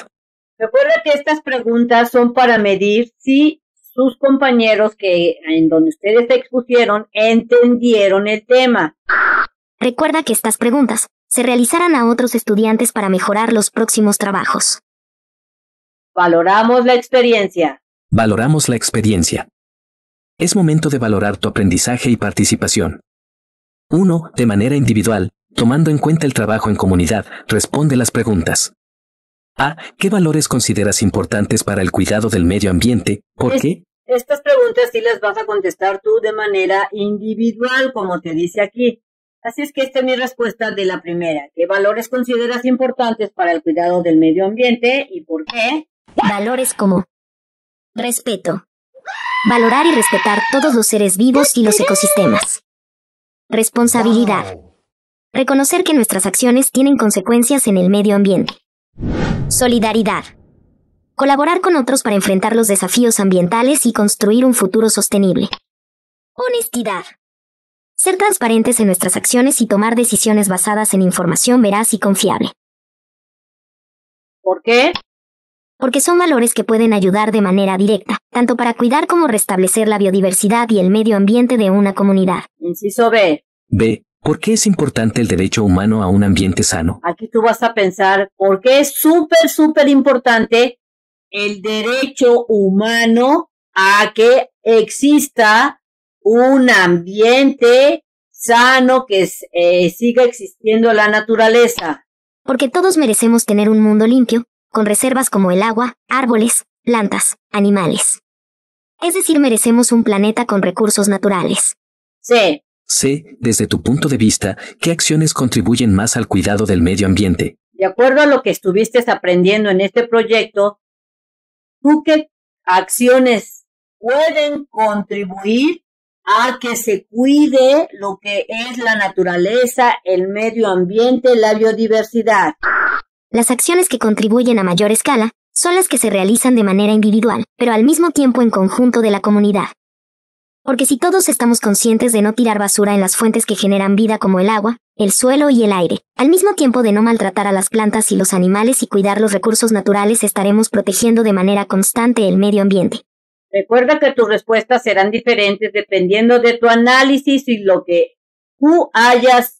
Recuerda que estas preguntas son para medir si sus compañeros que en donde ustedes se expusieron entendieron el tema. Recuerda que estas preguntas se realizarán a otros estudiantes para mejorar los próximos trabajos. Valoramos la experiencia. Valoramos la experiencia. Es momento de valorar tu aprendizaje y participación. 1. De manera individual, tomando en cuenta el trabajo en comunidad, responde las preguntas. A. ¿Qué valores consideras importantes para el cuidado del medio ambiente? ¿Por qué? Estas preguntas sí las vas a contestar tú de manera individual, como te dice aquí. Así es que esta es mi respuesta de la primera. ¿Qué valores consideras importantes para el cuidado del medio ambiente y por qué? Valores como respeto. Valorar y respetar todos los seres vivos y los ecosistemas. Responsabilidad. Reconocer que nuestras acciones tienen consecuencias en el medio ambiente. Solidaridad. Colaborar con otros para enfrentar los desafíos ambientales y construir un futuro sostenible. Honestidad. Ser transparentes en nuestras acciones y tomar decisiones basadas en información veraz y confiable. ¿Por qué? Porque son valores que pueden ayudar de manera directa, tanto para cuidar como restablecer la biodiversidad y el medio ambiente de una comunidad. Inciso B. B. ¿Por qué es importante el derecho humano a un ambiente sano? Aquí tú vas a pensar, ¿por qué es súper importante el derecho humano a que exista un ambiente sano, que siga existiendo la naturaleza? Porque todos merecemos tener un mundo limpio, con reservas como el agua, árboles, plantas, animales. Es decir, merecemos un planeta con recursos naturales. C. C. Desde tu punto de vista, ¿qué acciones contribuyen más al cuidado del medio ambiente? De acuerdo a lo que estuviste aprendiendo en este proyecto, ¿tú qué acciones pueden contribuir a que se cuide lo que es la naturaleza, el medio ambiente, la biodiversidad? Las acciones que contribuyen a mayor escala son las que se realizan de manera individual, pero al mismo tiempo en conjunto de la comunidad. Porque si todos estamos conscientes de no tirar basura en las fuentes que generan vida como el agua, el suelo y el aire, al mismo tiempo de no maltratar a las plantas y los animales y cuidar los recursos naturales, estaremos protegiendo de manera constante el medio ambiente. Recuerda que tus respuestas serán diferentes dependiendo de tu análisis y lo que tú hayas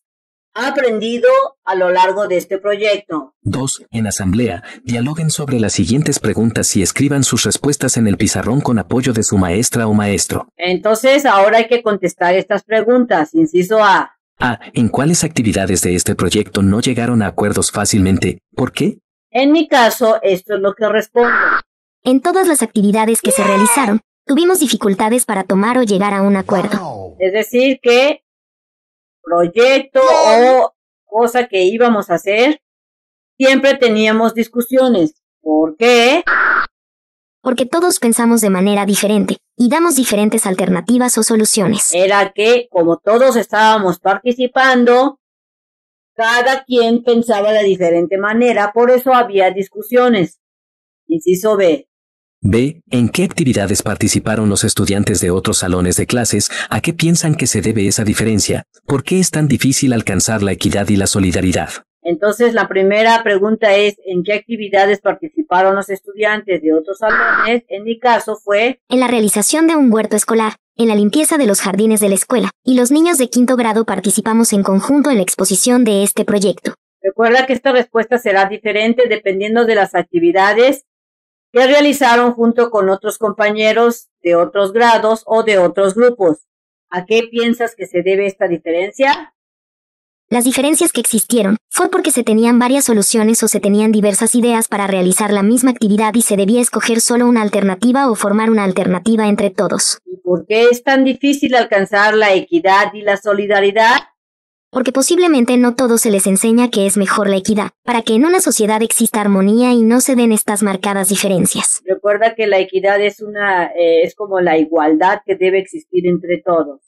aprendido a lo largo de este proyecto. 2. En asamblea, dialoguen sobre las siguientes preguntas y escriban sus respuestas en el pizarrón con apoyo de su maestra o maestro. Entonces, ahora hay que contestar estas preguntas. Inciso A. A. ¿En cuáles actividades de este proyecto no llegaron a acuerdos fácilmente? ¿Por qué? En mi caso, esto es lo que respondo. En todas las actividades que se realizaron, tuvimos dificultades para tomar o llegar a un acuerdo. Es decir, que proyecto o cosa que íbamos a hacer, siempre teníamos discusiones. ¿Por qué? Porque todos pensamos de manera diferente y damos diferentes alternativas o soluciones. Era que, como todos estábamos participando, cada quien pensaba de diferente manera, por eso había discusiones. Inciso B. B. ¿En qué actividades participaron los estudiantes de otros salones de clases? ¿A qué piensan que se debe esa diferencia? ¿Por qué es tan difícil alcanzar la equidad y la solidaridad? Entonces, la primera pregunta es, ¿en qué actividades participaron los estudiantes de otros salones? En mi caso fue en la realización de un huerto escolar, en la limpieza de los jardines de la escuela, y los niños de quinto grado participamos en conjunto en la exposición de este proyecto. Recuerda que esta respuesta será diferente dependiendo de las actividades que realizaron junto con otros compañeros de otros grados o de otros grupos. ¿A qué piensas que se debe esta diferencia? Las diferencias que existieron fue porque se tenían varias soluciones o se tenían diversas ideas para realizar la misma actividad y se debía escoger solo una alternativa o formar una alternativa entre todos. ¿Y por qué es tan difícil alcanzar la equidad y la solidaridad? Porque posiblemente no todos se les enseña que es mejor la equidad, para que en una sociedad exista armonía y no se den estas marcadas diferencias. Recuerda que la equidad es como la igualdad que debe existir entre todos.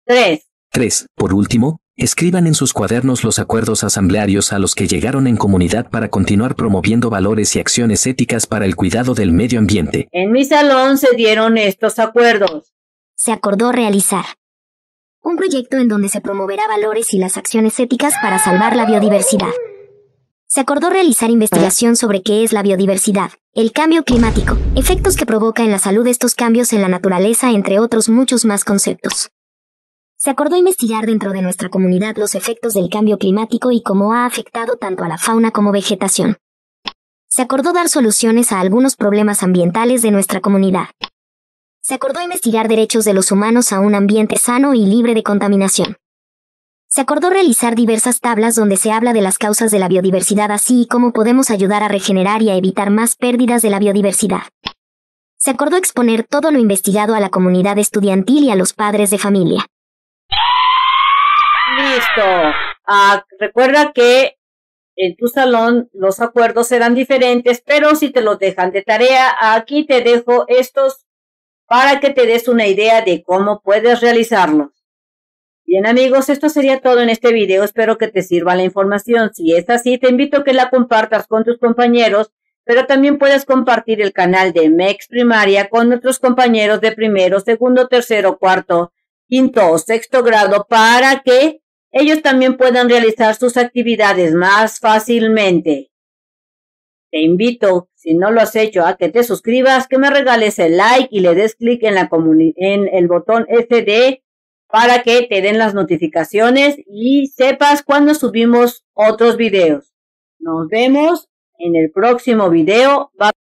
3. 3. Por último, escriban en sus cuadernos los acuerdos asamblearios a los que llegaron en comunidad para continuar promoviendo valores y acciones éticas para el cuidado del medio ambiente. En mi salón se dieron estos acuerdos. Se acordó realizar un proyecto en donde se promoverá valores y las acciones éticas para salvar la biodiversidad. Se acordó realizar investigación sobre qué es la biodiversidad, el cambio climático, efectos que provoca en la salud estos cambios en la naturaleza, entre otros muchos más conceptos. Se acordó investigar dentro de nuestra comunidad los efectos del cambio climático y cómo ha afectado tanto a la fauna como vegetación. Se acordó dar soluciones a algunos problemas ambientales de nuestra comunidad. Se acordó investigar derechos de los humanos a un ambiente sano y libre de contaminación. Se acordó realizar diversas tablas donde se habla de las causas de la biodiversidad, así como podemos ayudar a regenerar y a evitar más pérdidas de la biodiversidad. Se acordó exponer todo lo investigado a la comunidad estudiantil y a los padres de familia. Listo. Recuerda que en tu salón los acuerdos serán diferentes, pero si te los dejan de tarea, aquí te dejo estos para que te des una idea de cómo puedes realizarlos. Bien amigos, esto sería todo en este video. Espero que te sirva la información. Si es así, te invito a que la compartas con tus compañeros, pero también puedes compartir el canal de MEX Primaria con otros compañeros de primero, segundo, tercero, cuarto, quinto o sexto grado para que ellos también puedan realizar sus actividades más fácilmente. Te invito, si no lo has hecho, a que te suscribas, que me regales el like y le des clic en el botón SD para que te den las notificaciones y sepas cuando subimos otros videos. Nos vemos en el próximo video. Bye.